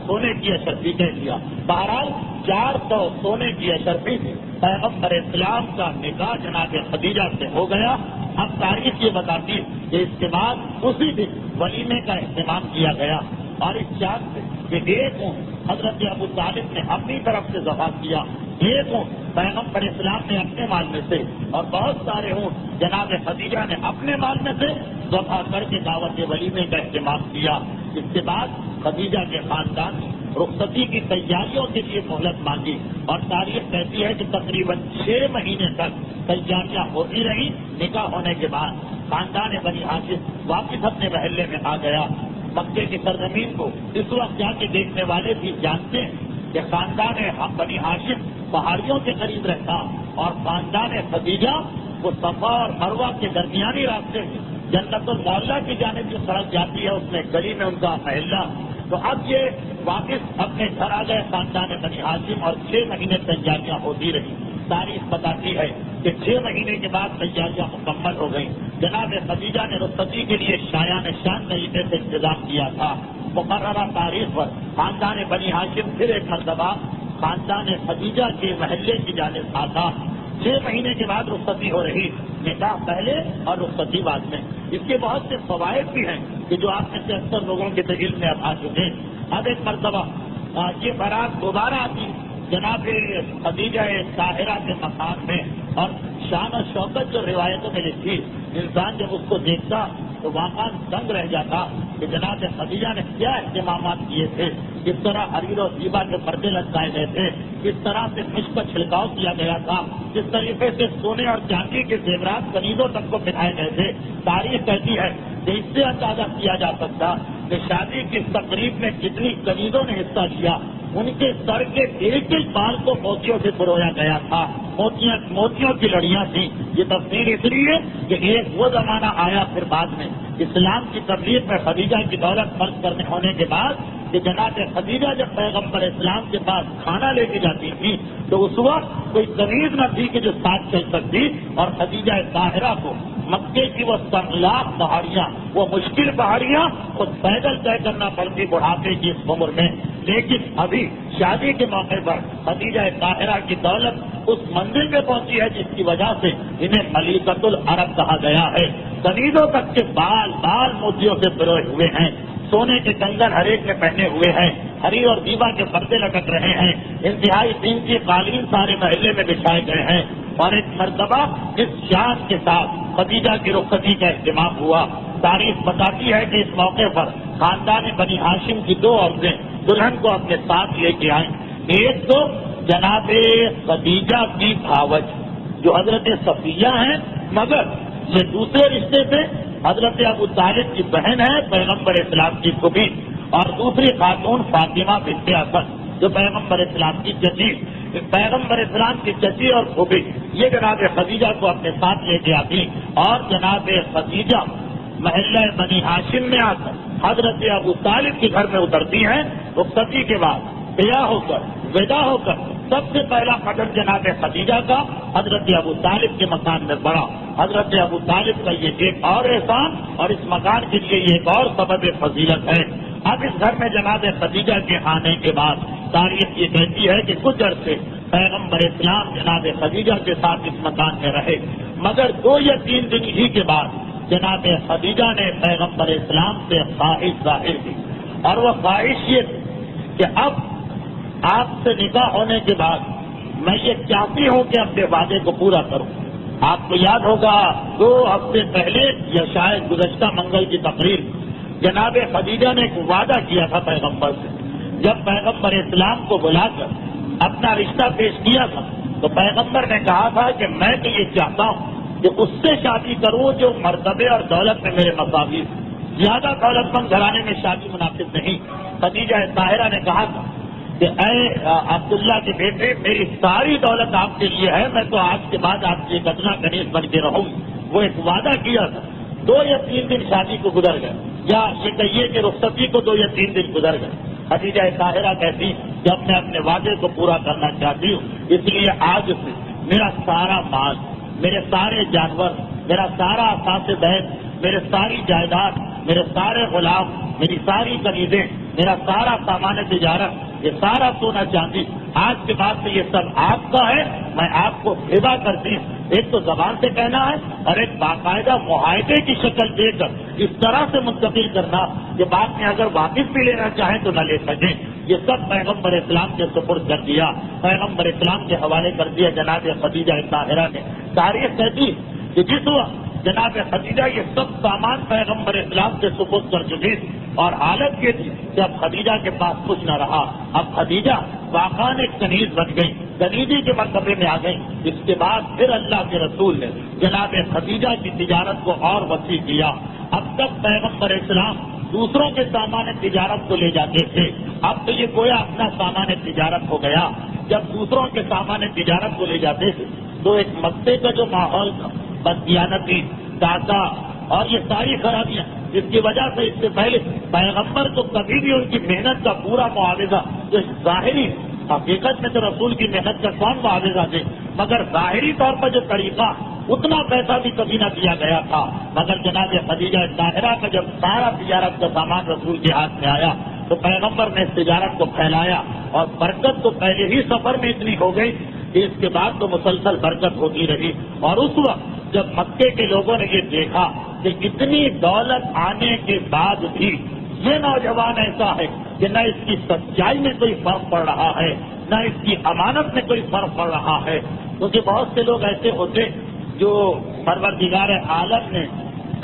سونے کی اشرفی کہہ دیا۔ بہرحال 400 سونے کی اشرفی سے پیغمبر اسلام کا نکاح جناب خدیجہ سے ہو گیا۔ اب تاریخ یہ بتاتی ہے کہ اس کے بعد اسی دن ولیمے کا اہتمام کیا گیا، اور اس چاند سے کہ ایک اونٹ حضرت ابو طالب نے اپنی طرف سے ذبح کیا، ایک اونٹ پیغمبر اسلام نے اپنے مال میں سے، اور بہت سارے اونٹ جناب خدیجہ نے اپنے مال میں سے ذبح کر کے دعوت ولیمے کا اہتمام کیا۔ اس کے بعد خدیجہ کے خاندان نے رخصتی کی تیاریوں کے لیے مہلت مانگی، اور تاریخ کہتی ہے کہ تقریباً 6 مہینے تک تیاریاں ہوتی رہی۔ نکاح ہونے کے بعد خاندان بنی ہاشم واپس اپنے محلے میں آ گیا۔ مکے کی سرزمین کو اس وقت جا کے دیکھنے والے بھی جانتے ہیں کہ خاندان بنی ہاشم پہاڑیوں کے قریب رہتا، اور خاندان خدیجہ وہ صفا اور مروہ کے درمیانی راستے میں جنت المعلیٰ کی جانب جو سڑک جاتی ہے اس میں گلی میں ان کا محلہ۔ تو اب یہ واپس اپنے گھر آ گئے خاندان بنی ہاشم، اور 6 مہینے تیاریاں ہوتی رہی۔ تاریخ بتاتی ہے کہ 6 مہینے کے بعد تیاریاں مکمل ہو گئیں۔ جناب خدیجہ نے رخصتی کے لیے شایان شان طریقے سے انتظام کیا تھا۔ مقررہ تاریخ پر خاندان بنی ہاشم پھر ایک مرتبہ خاندان خدیجہ کے محلے کی جانب آتا۔ 6 مہینے کے بعد رخصتی ہو رہی، نکاح پہلے اور رخصتی بعد میں۔ اس کے بہت سے فوائد بھی ہیں کہ جو آپ میں سے اکثر لوگوں کے علم میں آ چکے۔ اب ایک مرتبہ یہ بارات دوبارہ آتی جناب خدیجہ طاہرہ کے مقام میں، اور شان و شوکت جو روایتوں میں لکھی، انسان جب اس کو دیکھتا تو واقعا دنگ رہ جاتا کہ جناب خدیجہ نے کیا اہتمامات کیے تھے، کس طرح حریر و زیبا کے پردے لٹکائے گئے تھے، کس طرح سے مشک کا چھڑکاؤ کیا گیا تھا، کس طریقے سے سونے اور چاندی کے زیورات کنیزوں تک کو پہنائے گئے تھے۔ تاریخ کہتی ہے کہ اس سے اندازہ کیا جا سکتا کہ شادی کی تقریب میں جتنی کنیزوں نے حصہ لیا ان کے سر کے ایک ایک بال کو موتیوں سے پرویا گیا تھا، موتیوں کی لڑیاں تھیں۔ یہ تفسیر اس لیے کہ ایک وہ زمانہ آیا پھر بعد میں اسلام کی تبلیغ میں خدیجہ کی دولت خرچ کرنے ہونے کے بعد کہ جناب خدیجہ جب پیغمبر اسلام کے پاس کھانا لے کے جاتی تھی تو اس وقت کوئی کنیز نہ تھی کہ جو ساتھ چل سکتی، اور خدیجہ طاہرہ کو مکے کی وہ سنگلاخ پہاڑیاں، وہ مشکل پہاڑیاں خود پیدل طے کرنا پڑتی بڑھاپے کی اس عمر میں، لیکن ابھی شادی کے موقع پر خدیجہ طاہرہ کی دولت اس منزل پہ پہنچی ہے جس کی وجہ سے انہیں ملیکۃ العرب کہا گیا ہے۔ کنیزوں تک کے بال موتیوں سے پروئے ہوئے ہیں، سونے کے کنگن ہر ایک نے پہنے ہوئے ہیں، ہری اور دیوا کے پردے لٹک رہے ہیں، انتہائی قیمتی قالین سارے محلے میں بچھائے گئے ہیں، اور ایک مرتبہ اس شان کے ساتھ خدیجہ کی رخصتی کا اہتمام ہوا۔ تاریخ بتاتی ہے کہ اس موقع پر خاندان بنی ہاشم کی 2 عورتیں دلہن کو اپنے ساتھ لے کے آئیں۔ ایک تو جناب خدیجہ کی بھاوج جو حضرت صفیہ ہیں، مگر یہ دوسرے رشتے سے حضرت ابو طالب کی بہن ہے، پیغمبر اسلام کی پھوپھی، اور دوسری خاتون فاطمہ بنت اسد جو پیغمبر اسلام کی چچی، پیغمبر اسلام کی چچی اور پھوپھی، یہ جناب خدیجہ کو اپنے ساتھ لے کے آتی، اور جناب خدیجہ محلہ بنی ہاشم میں آ کر حضرت ابو طالب کے گھر میں اترتی ہیں۔ رخصتی کے بعد ودا ہو کر سب سے پہلا قدم جناب خدیجہ کا حضرت ابو طالب کے مکان میں پڑا۔ حضرت ابو طالب کا یہ ایک اور احسان اور اس مکان کے لیے یہ ایک اور سبب فضیلت ہے۔ اب اس گھر میں جناب خدیجہ کے آنے کے بعد تاریخ یہ کہتی ہے کہ کچھ عرصے پیغمبر اسلام جناب خدیجہ کے ساتھ اس مکان میں رہے، مگر 2 یا 3 دن ہی کے بعد جناب خدیجہ نے پیغمبر اسلام سے خواہش ظاہر کی، اور وہ خواہش یہ تھی کہ اب آپ سے نکاح ہونے کے بعد میں یہ چاہتی ہوں کہ اپنے وعدے کو پورا کروں۔ آپ کو یاد ہوگا 2 ہفتے پہلے یا شاید گزشتہ منگل کی تقریر جناب خدیجہ نے ایک وعدہ کیا تھا پیغمبر سے، جب پیغمبر اسلام کو بلا کر اپنا رشتہ پیش کیا تھا تو پیغمبر نے کہا تھا کہ میں تو یہ چاہتا ہوں کہ اس سے شادی کروں جو مرتبے اور دولت میں میرے مساوی، زیادہ دولت مند گھرانے میں شادی مناسب نہیں۔ خدیجہ طاہرہ نے کہا تھا کہ اے عبداللہ کے بیٹے، میری ساری دولت آپ کے لیے ہے، میں تو آج کے بعد آپ کی ایک ادنا کنیز بن کے رہوں گی۔ وہ ایک وعدہ کیا تھا۔ 2 یا 3 دن شادی کو گزر گئے، یا یہ کہیے کہ رخصتی کو 2 یا 3 دن گزر گئے۔ خدیجہ طاہرہ کہتی جب میں اپنے وعدے کو پورا کرنا چاہتی ہوں، اس لیے آج سے میرا سارا مال، میرے سارے جانور، میرا سارا اساس بیت، میرے ساری جائیداد، میرے سارے غلام، میری ساری کنیزیں، میرا سارا سامان تجارت، یہ سارا سونا چاندی آج کے بعد سے یہ سب آپ کا ہے، میں آپ کو ہبہ کرتی ہوں۔ ایک تو زبان سے کہنا ہے اور ایک باقاعدہ معاہدے کی شکل دے کر اس طرح سے منتقل کرنا کہ بعد میں اگر واپس بھی لینا چاہیں تو نہ لے سکیں۔ یہ سب پیغمبر اسلام کے سپرد کر دیا، پیغمبر اسلام کے حوالے کر دیا جناب خدیجہ طاہرہ نے۔ تاریخ کہتی کہ جس وقت جناب خدیجہ یہ سب سامان پیغمبر اسلام سے سپرد کر چکی اور حالت یہ تھی کہ اب خدیجہ کے پاس کچھ نہ رہا، اب خدیجہ واقعاً ایک کنیز بن گئی، کنیزی کے مرتبے میں آ گئی۔ اس کے بعد پھر اللہ کے رسول نے جناب خدیجہ کی تجارت کو اور وسیع کیا۔ اب تک پیغمبر اسلام دوسروں کے سامان تجارت کو لے جاتے تھے، اب تو یہ گویا اپنا سامان تجارت ہو گیا۔ جب دوسروں کے سامان تجارت کو لے جاتے تھے تو ایک مکے کا جو ماحول تھا، بددیانتی، ڈاکہ اور یہ ساری خرابیاں، جس کی وجہ سے اس سے پہلے پیغمبر کو کبھی بھی ان کی محنت کا پورا معاوضہ جو ظاہری، حقیقت میں تو رسول کی محنت کا کون معاوضہ دے، مگر ظاہری طور پر جو طریقہ اتنا پیسہ بھی کبھی نہ دیا گیا تھا۔ مگر جناب خدیجہ طاہرہ کا جب سارا تجارت کا سامان رسول کے ہاتھ میں آیا تو پیغمبر نے اس تجارت کو پھیلایا، اور برکت تو پہلے ہی سفر میں اتنی ہو گئی کہ اس کے بعد تو مسلسل برکت ہوتی رہی۔ اور اس وقت جب مکے کے لوگوں نے یہ دیکھا کہ اتنی دولت آنے کے بعد بھی یہ نوجوان ایسا ہے کہ نہ اس کی سچائی میں کوئی فرق پڑ رہا ہے، نہ اس کی امانت میں کوئی فرق پڑ رہا ہے، کیونکہ بہت سے لوگ ایسے ہوتے جو پروردگار عالم نے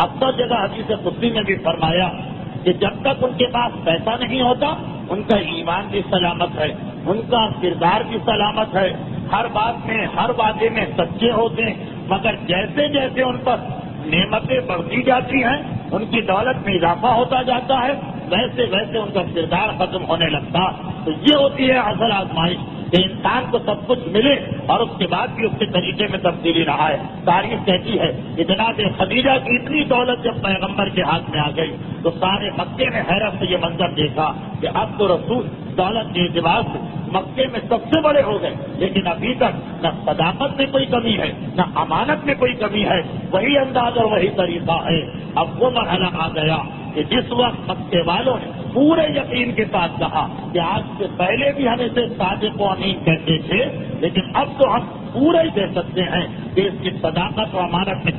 اکثر جگہ حدیث قدسی میں بھی فرمایا کہ جب تک ان کے پاس پیسہ نہیں ہوتا ان کا ایمان بھی سلامت ہے، ان کا کردار بھی سلامت ہے، ہر بات میں ہر وعدے میں سچے ہوتے ہیں، مگر جیسے جیسے ان پر نعمتیں بڑھتی جاتی ہیں، ان کی دولت میں اضافہ ہوتا جاتا ہے، ویسے ویسے ان کا کردار ختم ہونے لگتا۔ تو یہ ہوتی ہے اصل آزمائش کہ انسان کو سب کچھ ملے اور اس کے بعد بھی اس کے طریقے میں تبدیلی نہ آئے. تاریخ کہتی ہے کہ جناب خدیجہ کی اتنی دولت جب پیغمبر کے ہاتھ میں آ گئی تو سارے مکے نے حیرت سے یہ منظر دیکھا کہ اب تو رسول دولت کے اعتبار سے مکے میں سب سے بڑے ہو گئے، لیکن ابھی تک نہ صداقت میں کوئی کمی ہے نہ امانت میں کوئی کمی ہے، وہی انداز اور وہی طریقہ ہے. اب وہ مرحلہ آ گیا کہ جس وقت مکے والوں نے پورے یقین کے ساتھ کہا کہ آج سے پہلے بھی ہم اسے صادق و امین کہتے تھے، لیکن اب تو ہم پورا ہی کہہ سکتے ہیں کہ اس کی صداقت و امانت میں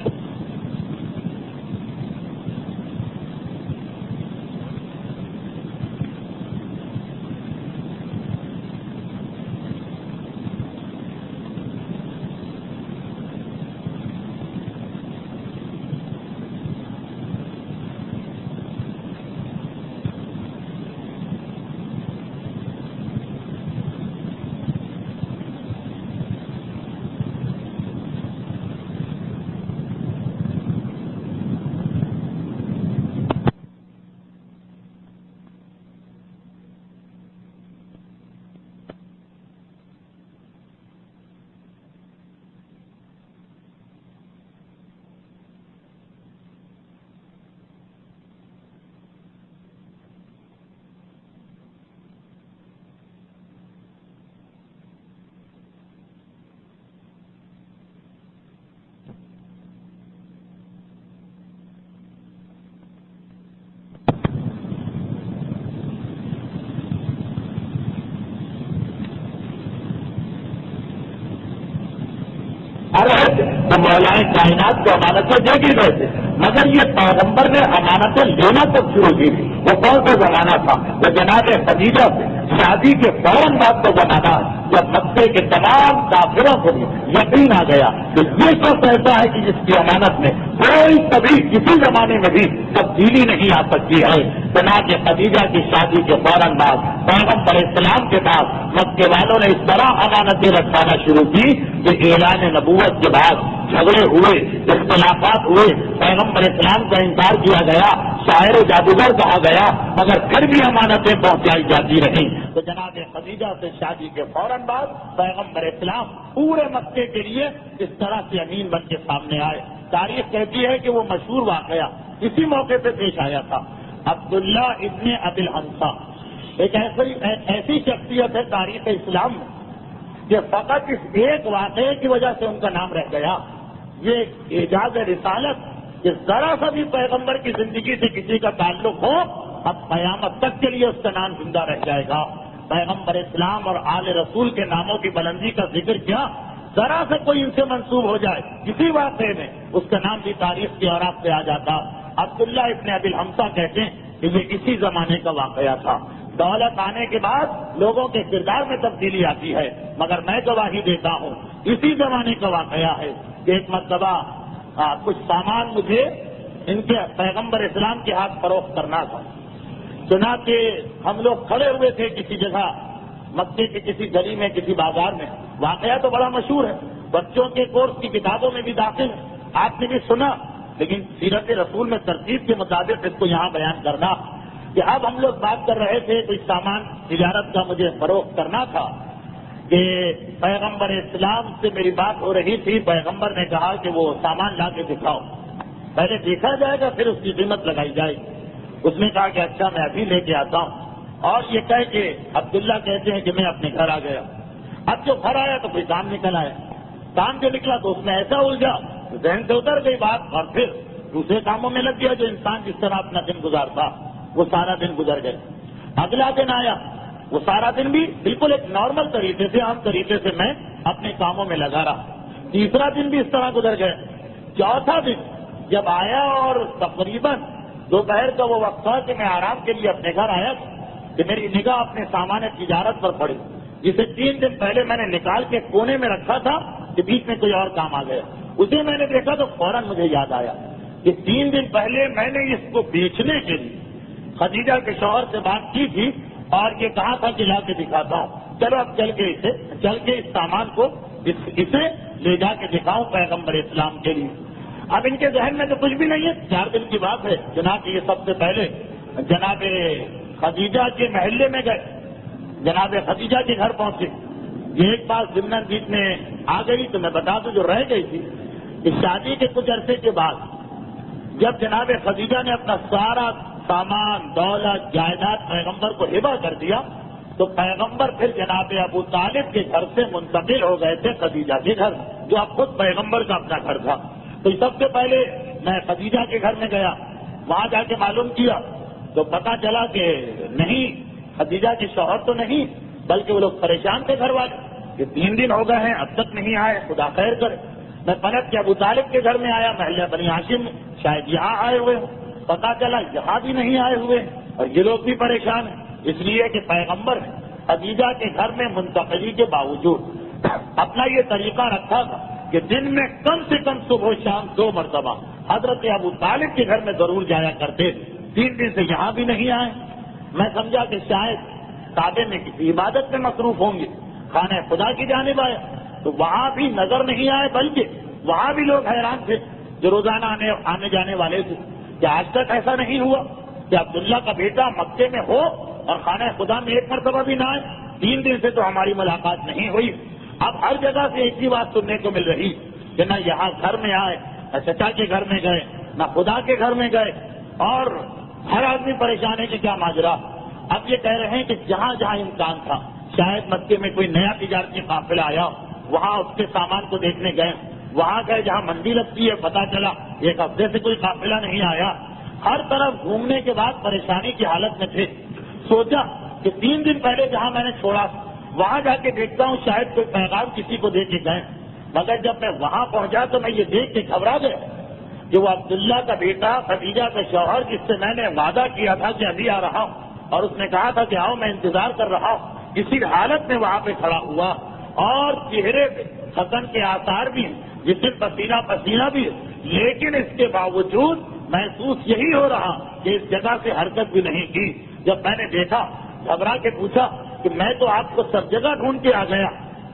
تو مولانا کائنات کو امانتیں دے دی گئے تھے، مگر یہ پیغمبر نے امانتیں لینا تک شروع کی. وہ کون سا زمانہ تھا؟ وہ جناب خدیجہ سے شادی کے فوراً بعد کا زمانہ ہے، جب مکے کے تمام کافروں کو بھی یقین آ گیا کہ یہ شخص ایسا ہے کہ جس کی امانت میں کوئی کبھی کسی زمانے میں بھی تبدیلی نہیں آ سکتی ہے. جناب خدیجہ کی شادی کے فوراً بعد پیغمبر اسلام کے بعد مکے والوں نے اس طرح امانتیں رکھوانا شروع کی کہ اعلان نبوت کے بعد جھگڑے ہوئے، اختلافات ہوئے، پیغمبر اسلام کا انکار کیا گیا، شاعر و جادوگر کہا گیا، مگر پھر بھی امانتیں پہنچائی جاتی رہیں. تو جناب خدیجہ سے شادی کے فوراً بعد پیغمبر اسلام پورے مکے کے لیے اس طرح سے امین بن کے سامنے آئے. تاریخ کہتی ہے کہ وہ مشہور واقعہ اسی موقع پہ پیش آیا تھا. عبداللہ ابن ابی الحنصہ ایک ایسی شخصیت ہے تاریخ اسلام میں کہ فقط اس ایک واقعے کی وجہ سے ان کا نام رہ گیا. یہ اعجاز رسالت کہ ذرا سا بھی پیغمبر کی زندگی سے کسی کا تعلق ہو، اب قیامت تک کے لیے اس کا نام زندہ رہ جائے گا. پیغمبر اسلام اور آل رسول کے ناموں کی بلندی کا ذکر کیا، ذرا سے کوئی ان سے منسوب ہو جائے کسی واقعے میں اس کا نام بھی تاریخ کے اوراق پہ آ جاتا. عبداللہ ابن ابی الحنصہ کہتے ہیں کہ یہ اسی زمانے کا واقعہ تھا. دولت آنے کے بعد لوگوں کے کردار میں تبدیلی آتی ہے، مگر میں گواہی دیتا ہوں اسی زمانے کا واقعہ ہے کہ ایک مرتبہ کچھ سامان مجھے ان کے پیغمبر اسلام کے ہاتھ فروخت کرنا تھا. چنانچہ ہم لوگ کھڑے ہوئے تھے کسی جگہ مکے کی کسی گلی میں کسی بازار میں. واقعہ تو بڑا مشہور ہے، بچوں کے کورس کی کتابوں میں بھی داخل ہے، آپ نے بھی سنا، لیکن سیرت رسول میں ترتیب کے مطابق اس کو یہاں بیان کرنا کہ اب ہم لوگ بات کر رہے تھے کوئی سامان تجارت کا مجھے فروخت کرنا تھا کہ پیغمبر اسلام سے میری بات ہو رہی تھی. پیغمبر نے کہا کہ وہ سامان لا کے دکھاؤ، پہلے دیکھا جائے گا پھر اس کی قیمت لگائی جائے گی. اس نے کہا کہ اچھا میں ابھی لے کے آتا ہوں. اور یہ کہہ کہ عبداللہ کہتے ہیں کہ میں اپنے گھر آ گیا. اب جو گھر آیا تو کوئی کام نکل آیا، کام جو نکلا تو اس میں ایسا الجھا ذہن سے اتر گئی بات، اور پھر دوسرے کاموں میں لگ گیا. جو انسان جس طرح اپنا دن گزارتا وہ سارا دن گزر گئے. اگلا دن آیا، وہ سارا دن بھی بالکل ایک نارمل طریقے سے عام طریقے سے میں اپنے کاموں میں لگا رہا. تیسرا دن بھی اس طرح گزر گئے. چوتھا دن جب آیا اور تقریباً دوپہر کا وہ وقت تھا کہ میں آرام کے لیے اپنے گھر آیا کہ میری نگاہ اپنے سامان تجارت پر پڑی جسے 3 دن پہلے میں نے نکال کے کونے میں رکھا تھا کہ بیچ میں کوئی اور کام آ گیا. اسے میں نے دیکھا تو فوراً مجھے یاد آیا کہ 3 دن پہلے میں نے اس کو بیچنے کے لیے خدیجہ کے شوہر سے بات کی تھی اور یہ کہا تھا کہ لا کے دکھاتا ہوں. چلو اب چل کے اس سامان کو اسے لے جا کے دکھاؤں پیغمبر اسلام کے لیے. اب ان کے ذہن میں تو کچھ بھی نہیں ہے. 4 دن کی بات ہے. جناب یہ سب سے پہلے جناب خدیجہ کے محلے میں گئے، جناب خدیجہ کے گھر پہنچے. یہ ایک بات ضمن بیچ میں آ گئی تو میں بتا دوں جو رہ گئی تھی کہ شادی کے کچھ عرصے کے بعد جب جناب خدیجہ نے اپنا سارا سامان دولت جائیداد پیغمبر کو ہبہ کر دیا تو پیغمبر پھر جناب ابو طالب کے گھر سے منتقل ہو گئے تھے خدیجہ کے گھر، جو اب خود پیغمبر کا اپنا گھر تھا۔ تو سب سے پہلے میں خدیجہ کے گھر میں گیا، وہاں جا کے معلوم کیا تو پتا چلا کہ نہیں، خدیجہ کے شوہر تو نہیں، بلکہ وہ لوگ پریشان تھے گھر والے کہ 3 دن ہو گئے ہیں اب تک نہیں آئے، خدا خیر کرے۔ میں پلٹ کے ابو طالب کے گھر میں آیا، محلہ بنی ہاشم میں، شاید یہاں آئے ہوئے ہوں، پتا چلا یہاں بھی نہیں آئے ہوئے اور یہ لوگ بھی پریشان ہیں، اس لیے کہ پیغمبر نے خدیجہ کے گھر میں منتقلی کے باوجود اپنا یہ طریقہ رکھا تھا کہ دن میں کم سے کم صبح و شام 2 مرتبہ حضرت ابو طالب کے گھر میں ضرور جایا کرتے تھے۔ 3 دن سے یہاں بھی نہیں آئے، میں سمجھا کہ شاید کعبے میں کسی عبادت میں مصروف ہوں گے، خانہ خدا کی جانب آیا تو وہاں بھی نظر نہیں آئے، بلکہ وہاں بھی لوگ حیران تھے جو روزانہ آنے جانے والے تھے کہ آج تک ایسا نہیں ہوا کہ عبداللہ کا بیٹا مکے میں ہو اور خانہ خدا میں 1 مرتبہ بھی نہ آئے، 3 دن سے تو ہماری ملاقات نہیں ہوئی۔ اب ہر جگہ سے ایک ہی بات سننے کو مل رہی کہ نہ یہاں گھر میں آئے، نہ چچا کے گھر میں گئے، نہ خدا کے گھر میں گئے، اور ہر آدمی پریشان ہے کہ کیا ماجرا۔ اب یہ کہہ رہے ہیں کہ جہاں جہاں امکان تھا، شاید مکے میں کوئی نیا تجارتی قافلہ آیا، وہاں اس کے سامان کو دیکھنے گئے، وہاں گئے جہاں منڈی لگتی ہے، پتہ چلا 1 ہفتے سے کوئی قافلہ نہیں آیا۔ ہر طرف گھومنے کے بعد پریشانی کی حالت میں تھے، سوچا کہ 3 دن پہلے جہاں میں نے چھوڑا وہاں جا کے دیکھتا ہوں شاید کوئی پیغام کسی کو دے کے گئے، مگر جب میں وہاں پہنچا تو میں یہ دیکھ کے گھبرا گیا کہ وہ عبداللہ کا بیٹا خدیجہ کا شوہر جس سے میں نے وعدہ کیا تھا کہ ابھی آ رہا ہوں اور اس نے کہا تھا کہ آؤ میں انتظار کر رہا ہوں، اسی حالت میں وہاں پہ کھڑا ہوا اور چہرے پہ حسن کے آثار بھی ہیں، جسم پسینہ پسینہ بھی ہے، لیکن اس کے باوجود محسوس یہی ہو رہا کہ اس جگہ سے حرکت بھی نہیں کی۔ جب میں نے دیکھا گھبرا کے پوچھا کہ میں تو آپ کو سب جگہ ڈھونڈ کے آ گیا،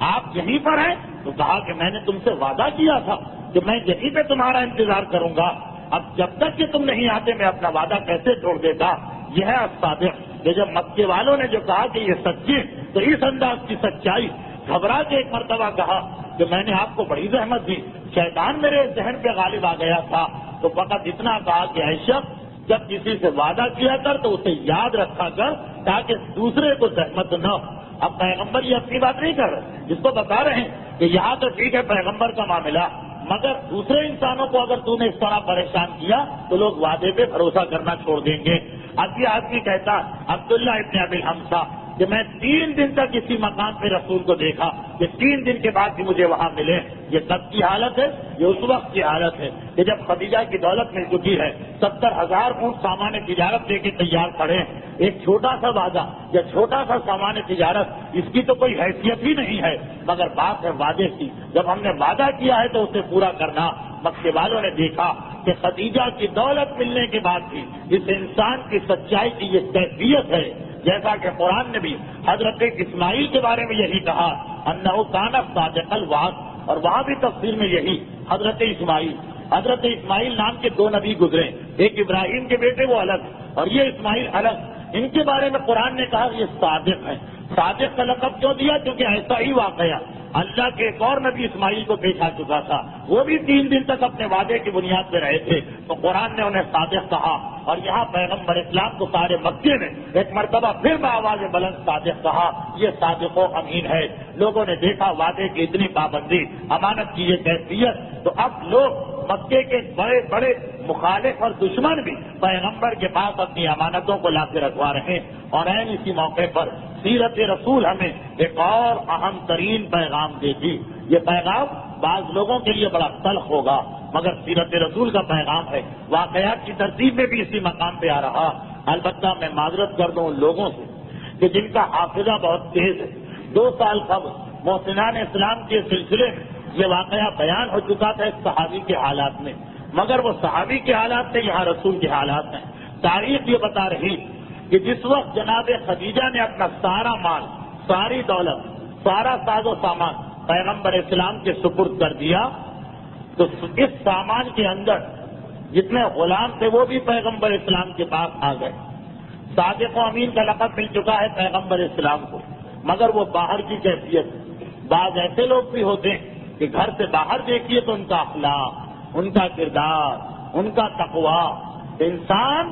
آپ یہیں پر ہیں؟ تو کہا کہ میں نے تم سے وعدہ کیا تھا کہ میں یہیں پہ تمہارا انتظار کروں گا، اب جب تک کہ تم نہیں آتے میں اپنا وعدہ کیسے توڑ دیتا۔ یہ ہے الصادق کہ جب مکے والوں نے جو کہا کہ یہ سچی، تو اس انداز کی سچائی گھبرا کے ایک مرتبہ کہا کہ میں نے آپ کو بڑی زحمت دی، شیطان میرے ذہن پہ غالب آ گیا تھا، تو فقط اتنا کہا کہ اے شخص جب کسی سے وعدہ کیا کر تو اسے یاد رکھا کر تاکہ دوسرے کو زحمت نہ ہو۔ اب پیغمبر یہ اپنی بات نہیں کر رہے، جس کو بتا رہے ہیں کہ یہاں تو ٹھیک ہے پیغمبر کا معاملہ، مگر دوسرے انسانوں کو اگر تو نے اس طرح پریشان کیا تو لوگ وعدے پہ بھروسہ کرنا چھوڑ دیں گے۔ اب یہ آدمی کہتا عبداللہ ابن ابی الحمصہ کہ میں 3 دن تک اسی مقام پہ رسول کو دیکھا کہ 3 دن کے بعد بھی مجھے وہاں ملے۔ یہ کب کی حالت ہے؟ یہ اس وقت کی حالت ہے کہ جب خدیجہ کی دولت مل چکی ہے، 70,000 اونٹ سامان تجارت لے کے تیار کھڑے ہیں، ایک چھوٹا سا وعدہ یا چھوٹا سا سامان تجارت، اس کی تو کوئی حیثیت ہی نہیں ہے، مگر بات ہے وعدے کی۔ جب ہم نے وعدہ کیا ہے تو اسے پورا کرنا۔ مکے والوں نے دیکھا کہ خدیجہ کی دولت ملنے کے بعد بھی اس انسان کی سچائی کی یہ کیفیت ہے، جیسا کہ قرآن نے بھی حضرت اسماعیل کے بارے میں یہی کہا انہ کان صادق الوعد، اور وہاں بھی تفسیر میں یہی حضرت اسماعیل نام کے 2 نبی گزرے، ایک ابراہیم کے بیٹے وہ الگ اور یہ اسماعیل الگ، ان کے بارے میں قرآن نے کہا یہ صادق ہیں۔ صادق کا لقب کیوں دیا؟ کیونکہ ایسا ہی واقعہ اللہ کے ایک اور نبی اسماعیل کو پیش آ چکا تھا، وہ بھی 3 دن تک اپنے وعدے کی بنیاد پہ رہے تھے، تو قرآن نے انہیں صادق کہا، اور یہاں پیغمبر اسلام کو سارے مکے نے ایک مرتبہ پھر بآواز بلند صادق کہا، یہ صادق و امین ہے۔ لوگوں نے دیکھا وعدے کی اتنی پابندی، امانت کی یہ کیفیت، تو اب لوگ مکے کے بڑے بڑے مخالف اور دشمن بھی پیغمبر کے پاس اپنی امانتوں کو لا کے رکھوا رہے ہیں۔ اور این اسی موقع پر سیرت رسول ہمیں ایک اور اہم ترین پیغام دیتی۔ یہ پیغام بعض لوگوں کے لیے بڑا تلخ ہوگا، مگر سیرت رسول کا پیغام ہے، واقعات کی ترتیب میں بھی اسی مقام پہ آ رہا۔ البتہ میں معذرت کر دوں ان لوگوں سے کہ جن کا حافظہ بہت تیز ہے، 2 سال قبل محسنان اسلام کے سلسلے میں یہ واقعہ بیان ہو چکا تھا ایک صحابی کے حالات میں، مگر وہ صحابی کے حالات تھے، یہاں رسول کے حالات ہیں۔ تاریخ یہ بتا رہی کہ جس وقت جناب خدیجہ نے اپنا سارا مال، ساری دولت، سارا ساز و سامان پیغمبر اسلام کے سپرد کر دیا، تو اس سامان کے اندر جتنے غلام تھے وہ بھی پیغمبر اسلام کے پاس آ گئے۔ صادق و امین کا لقب مل چکا ہے پیغمبر اسلام کو، مگر وہ باہر کی کیفیت، بعض ایسے لوگ بھی ہوتے ہیں کہ گھر سے باہر دیکھیے تو ان کا اخلاق، ان کا کردار، ان کا تقویٰ، انسان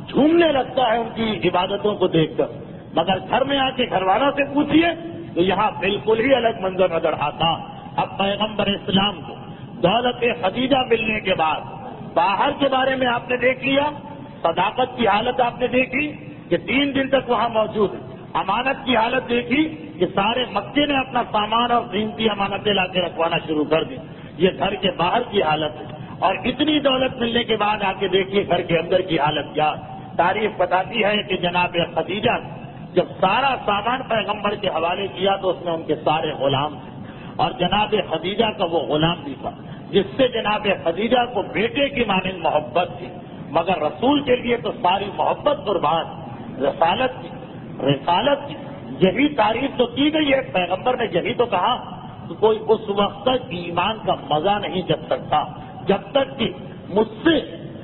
جھومنے لگتا ہے ان کی عبادتوں کو دیکھ کر، مگر گھر میں آ کے گھر والوں سے پوچھیے تو یہاں بالکل ہی الگ منظر نظر آتا۔ اب پیغمبر اسلام کو دولت خدیجہ ملنے کے بعد باہر کے بارے میں آپ نے دیکھ لیا، صداقت کی حالت آپ نے دیکھی کہ 3 دن تک وہاں موجود ہے، امانت کی حالت دیکھی کہ سارے مکے نے اپنا سامان اور قیمتی امانتیں لا کے رکھوانا شروع کر دی، یہ گھر کے باہر کی حالت ہے۔ اور اتنی دولت ملنے کے بعد آ کے دیکھیے گھر کے اندر کی حالت کیا۔ تاریخ بتاتی ہے کہ جناب خدیجہ جب سارا سامان پیغمبر کے حوالے کیا تو اس میں ان کے سارے غلام تھے، اور جناب خدیجہ کا وہ غلام بھی تھا جس سے جناب خدیجہ کو بیٹے کی مانند محبت تھی، مگر رسول کے لیے تو ساری محبت قربان، رسالت کی یہی تعریف تو کی گئی ہے، پیغمبر نے یہی تو کہا کہ کوئی اس وقت تک ایمان کا مزہ نہیں جگ سکتا جب تک کہ مجھ سے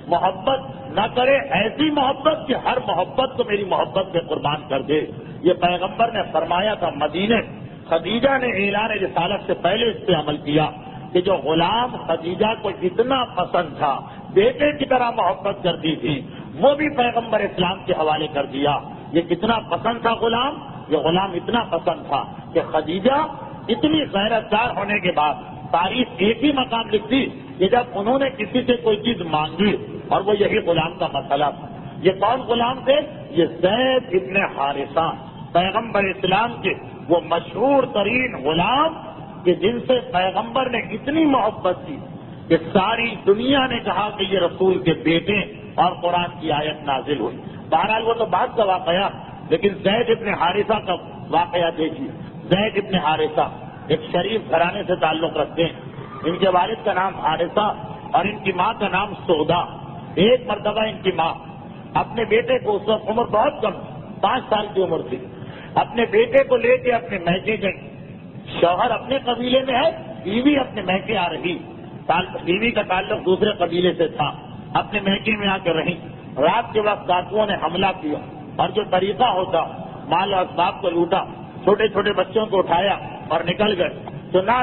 محبت نہ کرے، ایسی محبت کہ ہر محبت کو میری محبت میں قربان کر دے۔ یہ پیغمبر نے فرمایا تھا مدینے، خدیجہ نے اعلان رسالت سے پہلے اس پہ عمل کیا کہ جو غلام خدیجہ کو اتنا پسند تھا، بیٹے کی طرح محبت کرتی تھی، وہ بھی پیغمبر اسلام کے حوالے کر دیا۔ یہ کتنا پسند تھا غلام، یہ غلام اتنا پسند تھا کہ خدیجہ اتنی غیرت دار ہونے کے بعد تاریخ ایک ہی مقام لکھتی کہ جب انہوں نے کسی سے کوئی چیز مانگی اور وہ یہی غلام کا مسئلہ تھا۔ یہ کون غلام تھے؟ یہ زید ابن حارثہ، پیغمبر اسلام کے وہ مشہور ترین غلام کہ جن سے پیغمبر نے اتنی محبت کی کہ ساری دنیا نے کہا کہ یہ رسول کے بیٹے، اور قرآن کی آیت نازل ہوئی۔ بہرحال وہ تو بات کا واقعہ، لیکن زید ابن حارثہ کا واقعہ دیکھیے۔ زید ابن حارثہ ایک شریف گھرانے سے تعلق رکھتے ہیں، ان کے والد کا نام حارثہ اور ان کی ماں کا نام سودا۔ ایک مرتبہ ان کی ماں اپنے بیٹے کو، اس وقت عمر بہت کم، 5 سال کی عمر تھی، اپنے بیٹے کو لے کے اپنے میکے گئی۔ شوہر اپنے قبیلے میں ہے، بیوی اپنے میکے آ رہی، بیوی کا تعلق دوسرے قبیلے سے تھا، اپنے میکے میں آ کے رہی۔ رات کے وقت ڈاکوؤں نے حملہ کیا اور جو طریقہ ہوتا مال و اسباب کو لوٹا، چھوٹے چھوٹے بچوں کو اٹھایا اور نکل گئے۔ تو نہ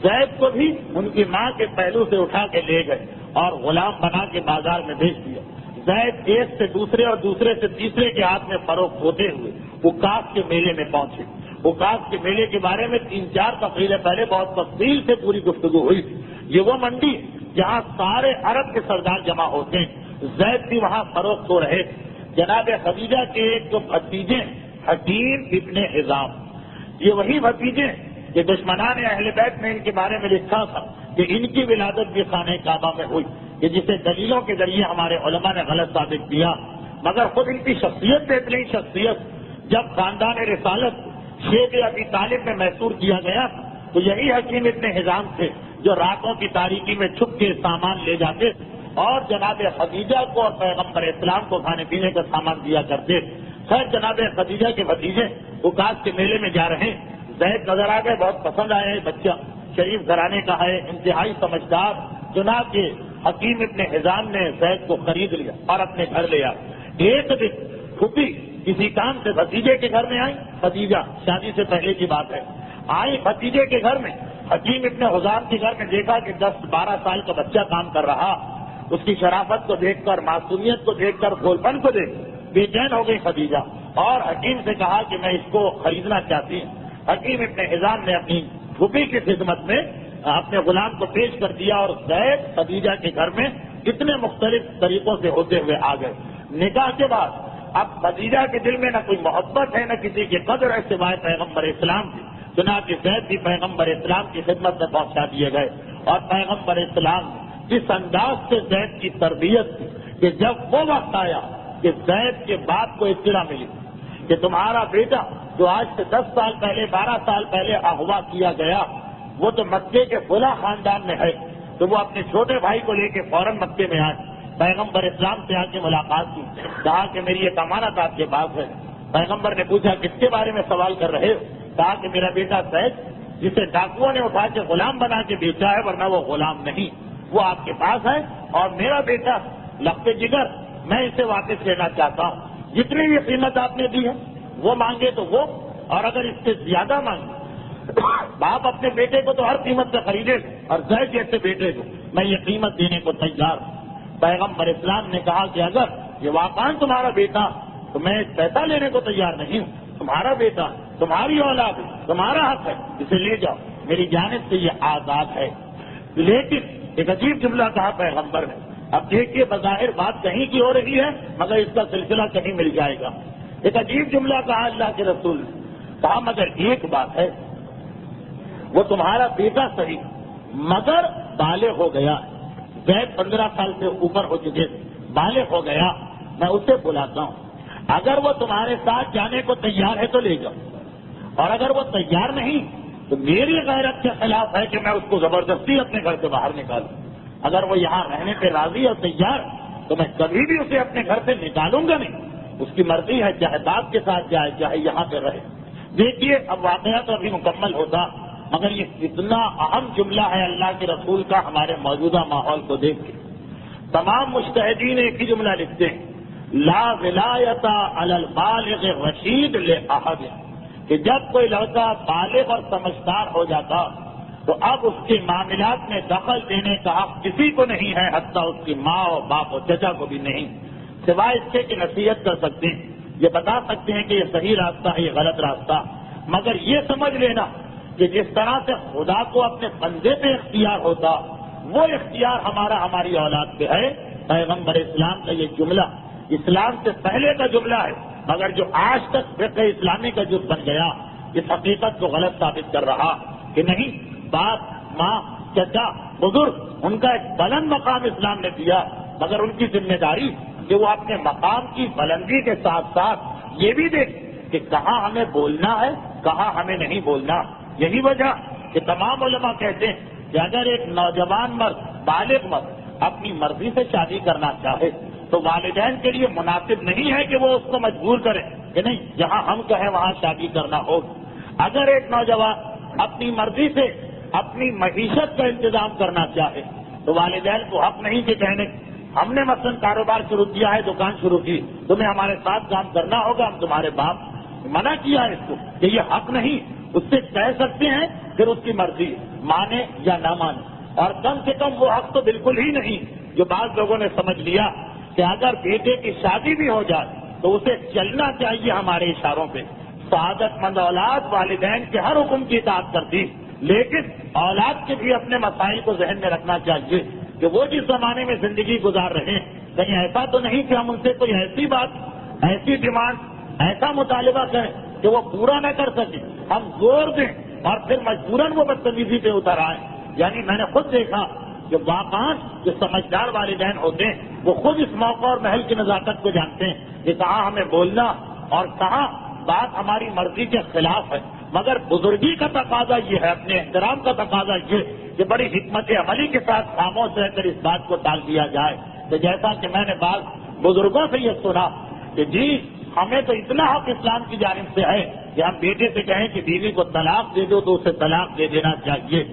زید کو بھی ان کی ماں کے پہلو سے اٹھا کے لے گئے اور غلام بنا کے بازار میں بھیج دیا۔ زید ایک سے دوسرے اور دوسرے سے تیسرے کے ہاتھ میں فروخت ہوتے ہوئے عکاظ کے میلے میں پہنچے۔ عکاظ کے میلے کے بارے میں 3-4 تقریریں پہلے بہت تفصیل سے پوری گفتگو ہوئی تھی۔ یہ وہ منڈی جہاں سارے عرب کے سردار جمع ہوتے ہیں، زید بھی وہاں فروخت ہو رہے تھے۔ جناب خدیجہ کے ایک بھتیجے حکیم ابن حزام، یہ وہی بھتیجے کہ دشمنان اہل بیت نے ان کے بارے میں لکھا تھا کہ ان کی ولادت بھی خانہ کعبہ میں ہوئی، کہ جسے دلیلوں کے ذریعے ہمارے علماء نے غلط ثابت کیا، مگر خود ان کی شخصیت سے اتنی شخصیت جب خاندان رسالت شیخ ابی طالب میں محصور کیا گیا تو یہی حکیم ابن حزام تھے جو راتوں کی تاریکی میں چھپ کے سامان لے جاتے اور جناب خدیجہ کو اور پیغمبر اسلام کو کھانے پینے کا سامان دیا کرتے۔ خیر جناب خدیجہ کے بھتیجے عکاظ کے میلے میں جا رہے ہیں، زید نظر آ گئے، بہت پسند آیا ہے بچہ، شریف گھرانے کا ہے، انتہائی سمجھدار۔ جناب کے حکیم ابن حزام نے زید کو خرید لیا اور اپنے گھر لے آیا۔ ایک دن پھوپھی کسی کام سے بھتیجے کے گھر میں آئی، خدیجہ شادی سے پہلے کی بات ہے، آئی بھتیجے کے گھر میں، حکیم ابن حزام کے گھر میں دیکھا کہ 10-12 سال کا بچہ کام کر رہا، اس کی شرافت کو دیکھ کر، معصومیت کو دیکھ کر، کھولپن کو دیکھ بے چین ہو گئی خدیجہ اور حکیم سے کہا کہ میں اس کو خریدنا چاہتی ہوں۔ حکیم ابن حزام نے اپنی پھوپھی کی خدمت میں اپنے غلام کو پیش کر دیا اور زید خدیجہ کے گھر میں کتنے مختلف طریقوں سے ہوتے ہوئے آ گئے۔ نکاح کے بعد اب خدیجہ کے دل میں نہ کوئی محبت ہے نہ کسی کی قدر ہے سوائے پیغمبر اسلام کی، چنانچہ زید بھی پیغمبر اسلام کی خدمت میں پہنچا دیے گئے اور پیغمبر اسلام اس انداز سے زید کی تربیت کی کہ جب وہ وقت آیا کہ زید کے باپ کو اطلاع ملی کہ تمہارا بیٹا جو آج سے 10 سال پہلے 12 سال پہلے اغوا کیا گیا وہ تو مکے کے فلاں خاندان میں ہے، تو وہ اپنے چھوٹے بھائی کو لے کے فوراً مکے میں آئے، پیغمبر اسلام سے آ کے ملاقات کی، کہا کہ میری ایک امانت آپ کے پاس ہے۔ پیغمبر نے پوچھا کس کے بارے میں سوال کر رہے ہو؟ کہا کہ میرا بیٹا زید جسے ڈاکوؤں نے اٹھا کے غلام بنا کے بیچا ہے، ورنہ وہ غلام نہیں، وہ آپ کے پاس ہے اور میرا بیٹا لقب جگر، میں اسے واپس لینا چاہتا ہوں۔ جتنی بھی قیمت آپ نے دی ہے وہ مانگے تو وہ، اور اگر اس سے زیادہ مانگے باپ اپنے بیٹے کو تو ہر قیمت پہ خریدے اور زید جیسے بیٹے کو میں یہ قیمت دینے کو تیار ہوں۔ پیغمبر اسلام نے کہا کہ اگر یہ واقعاً تمہارا بیٹا تو میں پیسہ لینے کو تیار نہیں ہوں، تمہارا بیٹا، تمہاری اولاد ہے، تمہارا حق ہے، اسے لے جاؤ، میری جانب سے یہ آزاد ہے۔ لیکن ایک عجیب جملہ کہا پیغمبر نے، اب دیکھیے بظاہر بات کہیں کی ہو رہی ہے مگر اس کا سلسلہ کہیں مل جائے گا۔ ایک عجیب جملہ کہا اللہ کے رسول نے، کہا مگر ایک بات ہے، وہ تمہارا بیٹا صحیح مگر بالغ ہو گیا، زید 15 سال سے اوپر ہو چکے، بالغ ہو گیا، میں اسے بلاتا ہوں، اگر وہ تمہارے ساتھ جانے کو تیار ہے تو لے جاؤ، اور اگر وہ تیار نہیں تو میری غیرت کے خلاف ہے کہ میں اس کو زبردستی اپنے گھر سے باہر نکالوں۔ اگر وہ یہاں رہنے پہ راضی اور تیار تو میں کبھی بھی اسے اپنے گھر سے نکالوں گا نہیں، اس کی مرضی ہے، چاہے باپ کے ساتھ جائے چاہے یہاں پہ رہے۔ دیکھیے اب واقعہ تو ابھی مکمل ہوتا مگر یہ اتنا اہم جملہ ہے اللہ کے رسول کا ہمارے موجودہ ماحول کو دیکھ کے۔ تمام مجتہدین ایک ہی جملہ لکھتے ہیں، لا ولایت علی البالغ الرشید لأحد، کہ جب کوئی لڑکا بالغ اور سمجھدار ہو جاتا تو اب اس کے معاملات میں دخل دینے کا حق کسی کو نہیں ہے، حتیٰ اس کی ماں اور باپ اور چچا کو بھی نہیں، سوائے اس کے کہ نصیحت کر سکتے ہیں، یہ بتا سکتے ہیں کہ یہ صحیح راستہ ہے یہ غلط راستہ، مگر یہ سمجھ لینا کہ جس طرح سے خدا کو اپنے بندے پہ اختیار ہوتا وہ اختیار ہماری اولاد پہ ہے۔ پیغمبر اسلام کا یہ جملہ اسلام سے پہلے کا جملہ ہے مگر جو آج تک فقہ اسلامی کا جز بن گیا اس حقیقت کو غلط ثابت کر رہا کہ نہیں، باپ، ماں، چچا، بزرگ، ان کا ایک بلند مقام اسلام نے دیا مگر ان کی ذمہ داری کہ وہ اپنے مقام کی بلندی کے ساتھ ساتھ یہ بھی دیکھ کہ کہاں ہمیں بولنا ہے کہاں ہمیں نہیں بولنا۔ یہی وجہ کہ تمام علماء کہتے ہیں کہ اگر ایک نوجوان مرد، بالغ مرد اپنی مرضی سے شادی کرنا چاہے تو والدین کے لیے مناسب نہیں ہے کہ وہ اس کو مجبور کریں کہ نہیں جہاں ہم کہیں وہاں شادی کرنا ہوگا۔ اگر ایک نوجوان اپنی مرضی سے اپنی معیشت کا انتظام کرنا چاہے تو والدین کو حق نہیں کہ کہنے ہم نے مثلاً کاروبار شروع کیا ہے، دکان شروع کی، تمہیں ہمارے ساتھ کام کرنا ہوگا، ہم تمہارے باپ، منع کیا ہے اس کو کہ یہ حق نہیں۔ اس سے کہہ سکتے ہیں پھر اس کی مرضی مانے یا نہ مانے، اور کم سے کم وہ حق تو بالکل ہی نہیں جو بعض لوگوں نے سمجھ لیا کہ اگر بیٹے کی شادی بھی ہو جائے تو اسے چلنا چاہیے ہمارے اشاروں پہ۔ سعادت مند اولاد والدین کے ہر حکم کی اطاعت کرتی، لیکن اولاد کے بھی اپنے مسائل کو ذہن میں رکھنا چاہیے کہ وہ جس زمانے میں زندگی گزار رہے ہیں کہیں ایسا تو نہیں کہ ہم ان سے کوئی ایسی بات، ایسی ڈیمانڈ، ایسا مطالبہ کریں کہ وہ پورا نہ کر سکے، ہم زور دیں اور پھر مجبوراً وہ بدتمیزی پہ اتر آئیں۔ یعنی میں نے خود دیکھا کہ واقعات جو سمجھدار والدین ہوتے ہیں وہ خود اس موقع اور محل کی نزاکت کو جانتے ہیں کہ کہاں ہمیں بولنا اور کہاں بات ہماری مرضی کے خلاف ہے، مگر بزرگی کا تقاضا یہ ہے، اپنے احترام کا تقاضا یہ کہ بڑی حکمت عملی کے ساتھ خاموش رہ کر اس بات کو ٹال دیا جائے۔ تو جیسا کہ میں نے بعض بزرگوں سے یہ سنا کہ جی ہمیں تو اتنا حق اسلام کی جانب سے ہے کہ ہم بیٹے سے کہیں کہ بیوی کو طلاق دے دو تو اسے طلاق دے دینا چاہیے۔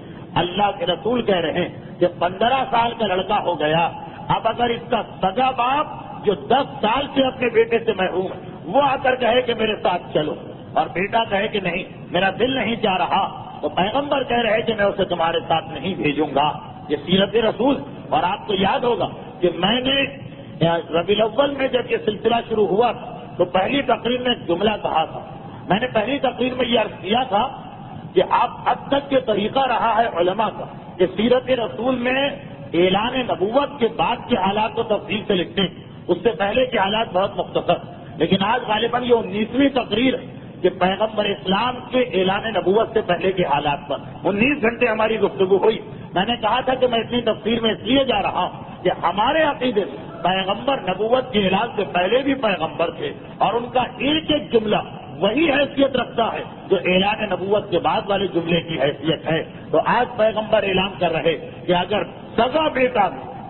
اللہ کے رسول کہہ رہے ہیں کہ 15 سال کا لڑکا ہو گیا، اب اگر اس کا سگا باپ جو 10 سال سے اپنے بیٹے سے محروم ہے وہ آ کر کہے کہ میرے ساتھ چلو اور بیٹا کہے کہ نہیں میرا دل نہیں چاہ رہا، تو پیغمبر کہہ رہے کہ میں اسے تمہارے ساتھ نہیں بھیجوں گا۔ یہ سیرت رسول۔ اور آپ کو یاد ہوگا کہ میں نے ربیع الاول میں جب یہ سلسلہ شروع ہوا تو پہلی تقریر میں ایک جملہ کہا تھا، میں نے پہلی تقریر میں یہ عرض کیا تھا کہ آپ اب تک یہ طریقہ رہا ہے علماء کا کہ سیرت رسول میں اعلان نبوت کے بعد کے حالات کو تفصیل سے لکھتے ہیں، اس سے پہلے کے حالات بہت مختصر، لیکن آج غالباً یہ 19ویں تقریر ہے کہ پیغمبر اسلام کے اعلان نبوت سے پہلے کے حالات پر 19 گھنٹے ہماری گفتگو ہوئی۔ میں نے کہا تھا کہ میں اتنی تفصیل میں اس لیے جا رہا ہوں کہ ہمارے عقیدے سے پیغمبر نبوت کے اعلان سے پہلے بھی پیغمبر تھے اور ان کا ایک ایک جملہ وہی حیثیت رکھتا ہے جو اعلان نبوت کے بعد والے جملے کی حیثیت ہے۔ تو آج پیغمبر اعلان کر رہے کہ اگر سگا بیٹا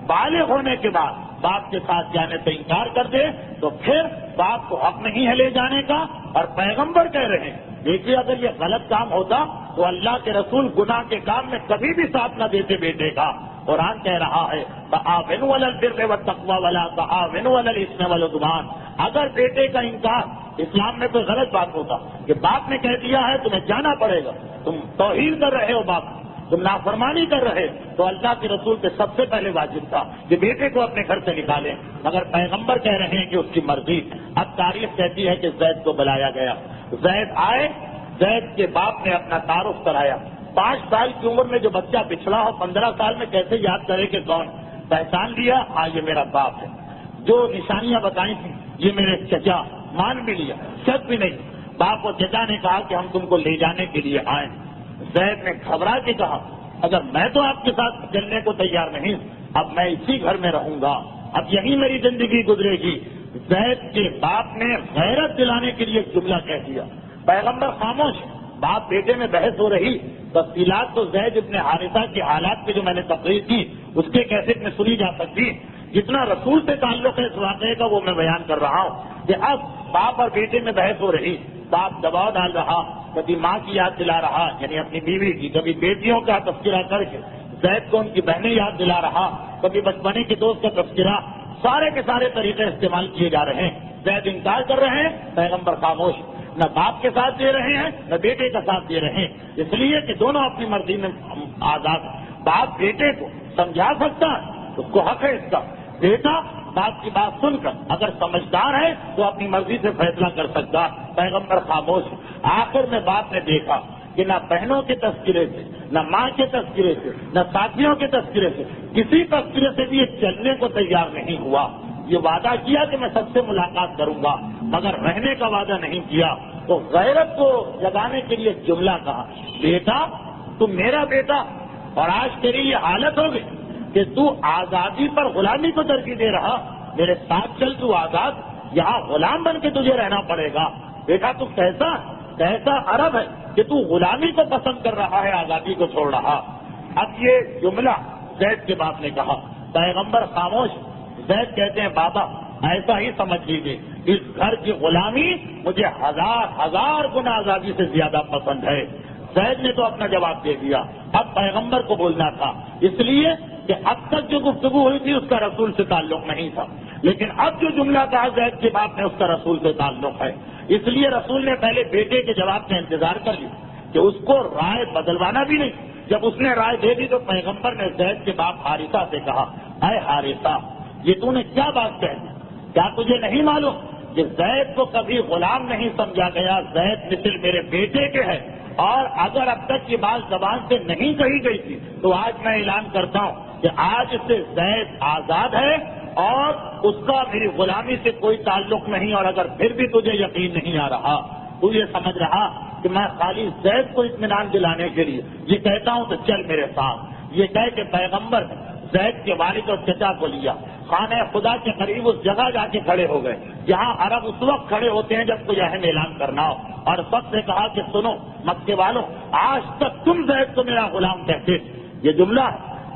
بالغ ہونے کے بعد باپ کے ساتھ جانے سے انکار کر دے تو پھر باپ کو حق نہیں ہے لے جانے کا، اور پیغمبر کہہ رہے ہیں دیکھیے اگر یہ غلط کام ہوتا تو اللہ کے رسول گناہ کے کام میں کبھی بھی ساتھ نہ دیتے بیٹے کا، قرآن کہہ رہا ہے تعاونوا علی البر والتقوی ولا تعاونوا علی الاثم والعدوان. اگر بیٹے کا انکار اسلام میں کوئی غلط بات ہوتا کہ باپ نے کہہ دیا ہے تمہیں جانا پڑے گا، تم توہین کر رہے ہو باپ، تم نافرمانی کر رہے، تو اللہ کے رسول پہ سب سے پہلے واجب تھا کہ بیٹے کو اپنے گھر سے نکالیں. مگر پیغمبر کہہ رہے ہیں کہ اس کی مرضی. اب تاریخ کہتی ہے کہ زید کو بلایا گیا. زید آئے، زید کے باپ نے اپنا تعارف کرایا. 5 سال کی عمر میں جو بچہ پچھڑا ہو 15 سال میں کیسے یاد کرے کہ کون؟ پہچان لیا، ہاں یہ میرا باپ ہے. جو نشانیاں بتائی تھیں یہ میرے چچا، مان بھی لیا، شک بھی نہیں. باپ اور چچا نے کہا کہ ہم تم کو لے جانے کے لیے آئے. زید نے گھبرا کے کہا اگر میں تو آپ کے ساتھ چلنے کو تیار نہیں، اب میں اسی گھر میں رہوں گا، اب یہی میری زندگی گزرے گی. زید کے باپ نے غیرت دلانے کے لیے ایک جملہ کہہ دیا. پیغمبر خاموش. باپ بیٹے میں بحث ہو رہی. تفصیلات تو زید ابن حارثہ کے حالات کی جو میں نے تقریر کی اس کے کیسٹ میں سنی جا سکتی. جتنا رسول سے تعلق ہے اس واقعے کا وہ میں بیان کر رہا ہوں کہ اب باپ اور بیٹے میں بحث ہو رہی. باپ دباؤ ڈال رہا، کبھی ماں کی یاد دلا رہا یعنی اپنی بیوی کی، کبھی بیٹیوں کا تذکرہ کر کے زید کو ان کی بہنیں یاد دلا رہا، کبھی بچپنے کے دوست کا تذکرہ. سارے کے سارے طریقے استعمال کیے جا رہے ہیں. زید انکار کر رہے ہیں، پیغمبر خاموش. نہ باپ کے ساتھ دے رہے ہیں نہ بیٹے کا ساتھ دے رہے ہیں، اس لیے کہ دونوں اپنی مرضی میں آزاد. باپ بیٹے کو سمجھا سکتا ہے، اس کو حق ہے اس کا. بیٹا باپ کی بات سن کر اگر سمجھدار ہے تو اپنی مرضی سے فیصلہ کر سکتا. پیغمبر خاموش. آخر میں باپ نے دیکھا کہ نہ بہنوں کے تذکرے سے، نہ ماں کے تذکرے سے، نہ ساتھیوں کے تذکرے سے، کسی تذکرے سے بھی یہ چلنے کو تیار نہیں ہوا. یہ وعدہ کیا کہ میں سب سے ملاقات کروں گا مگر رہنے کا وعدہ نہیں کیا. تو غیرت کو جگانے کے لیے جملہ کہا بیٹا تم میرا بیٹا، اور آج تیری یہ حالت ہو گئی کہ تو آزادی پر غلامی کو ترجیح دے رہا. میرے ساتھ چل تو آزاد، یہاں غلام بن کے تجھے رہنا پڑے گا. بیٹا تو کیسا عرب ہے کہ تو غلامی کو پسند کر رہا ہے، آزادی کو چھوڑ رہا. اب یہ جملہ زید کے باپ نے کہا. پیغمبر خاموش. زید کہتے ہیں بابا ایسا ہی سمجھ لیجیے اس گھر کی غلامی مجھے ہزار گنا آزادی سے زیادہ پسند ہے. زید نے تو اپنا جواب دے دیا. اب پیغمبر کو بولنا تھا، اس لیے کہ اب تک جو گفتگو ہوئی تھی اس کا رسول سے تعلق نہیں تھا، لیکن اب جو جملہ کہا زید کے باپ نے اس کا رسول سے تعلق ہے. اس لیے رسول نے پہلے بیٹے کے جواب کا انتظار کر لیا کہ اس کو رائے بدلوانا بھی نہیں. جب اس نے رائے دے دی تو پیغمبر نے زید کے باپ حارثہ سے کہا اے حارثہ یہ تو نے کیا بات کہی؟ کیا تجھے نہیں معلوم کہ زید کو کبھی غلام نہیں سمجھا گیا؟ زید مثل میرے بیٹے کے ہے، اور اگر اب تک یہ بات زبان سے نہیں کہی گئی تھی تو آج میں اعلان کرتا ہوں کہ آج سے زید آزاد ہے اور اس کا میری غلامی سے کوئی تعلق نہیں. اور اگر پھر بھی تجھے یقین نہیں آ رہا، تو یہ سمجھ رہا کہ میں خالی زید کو اطمینان دلانے کے لیے یہ کہتا ہوں تو چل میرے ساتھ. یہ کہہ کے پیغمبر نے زید کے والد اور چچا کو لیا، خانہ خدا کے قریب اس جگہ جا کے کھڑے ہو گئے جہاں عرب اس وقت کھڑے ہوتے ہیں جب کوئی اہم اعلان کرنا ہو، اور سب سے کہا کہ سنو مکے والوں، آج تک تم زید کو میرا غلام کہتے. یہ جملہ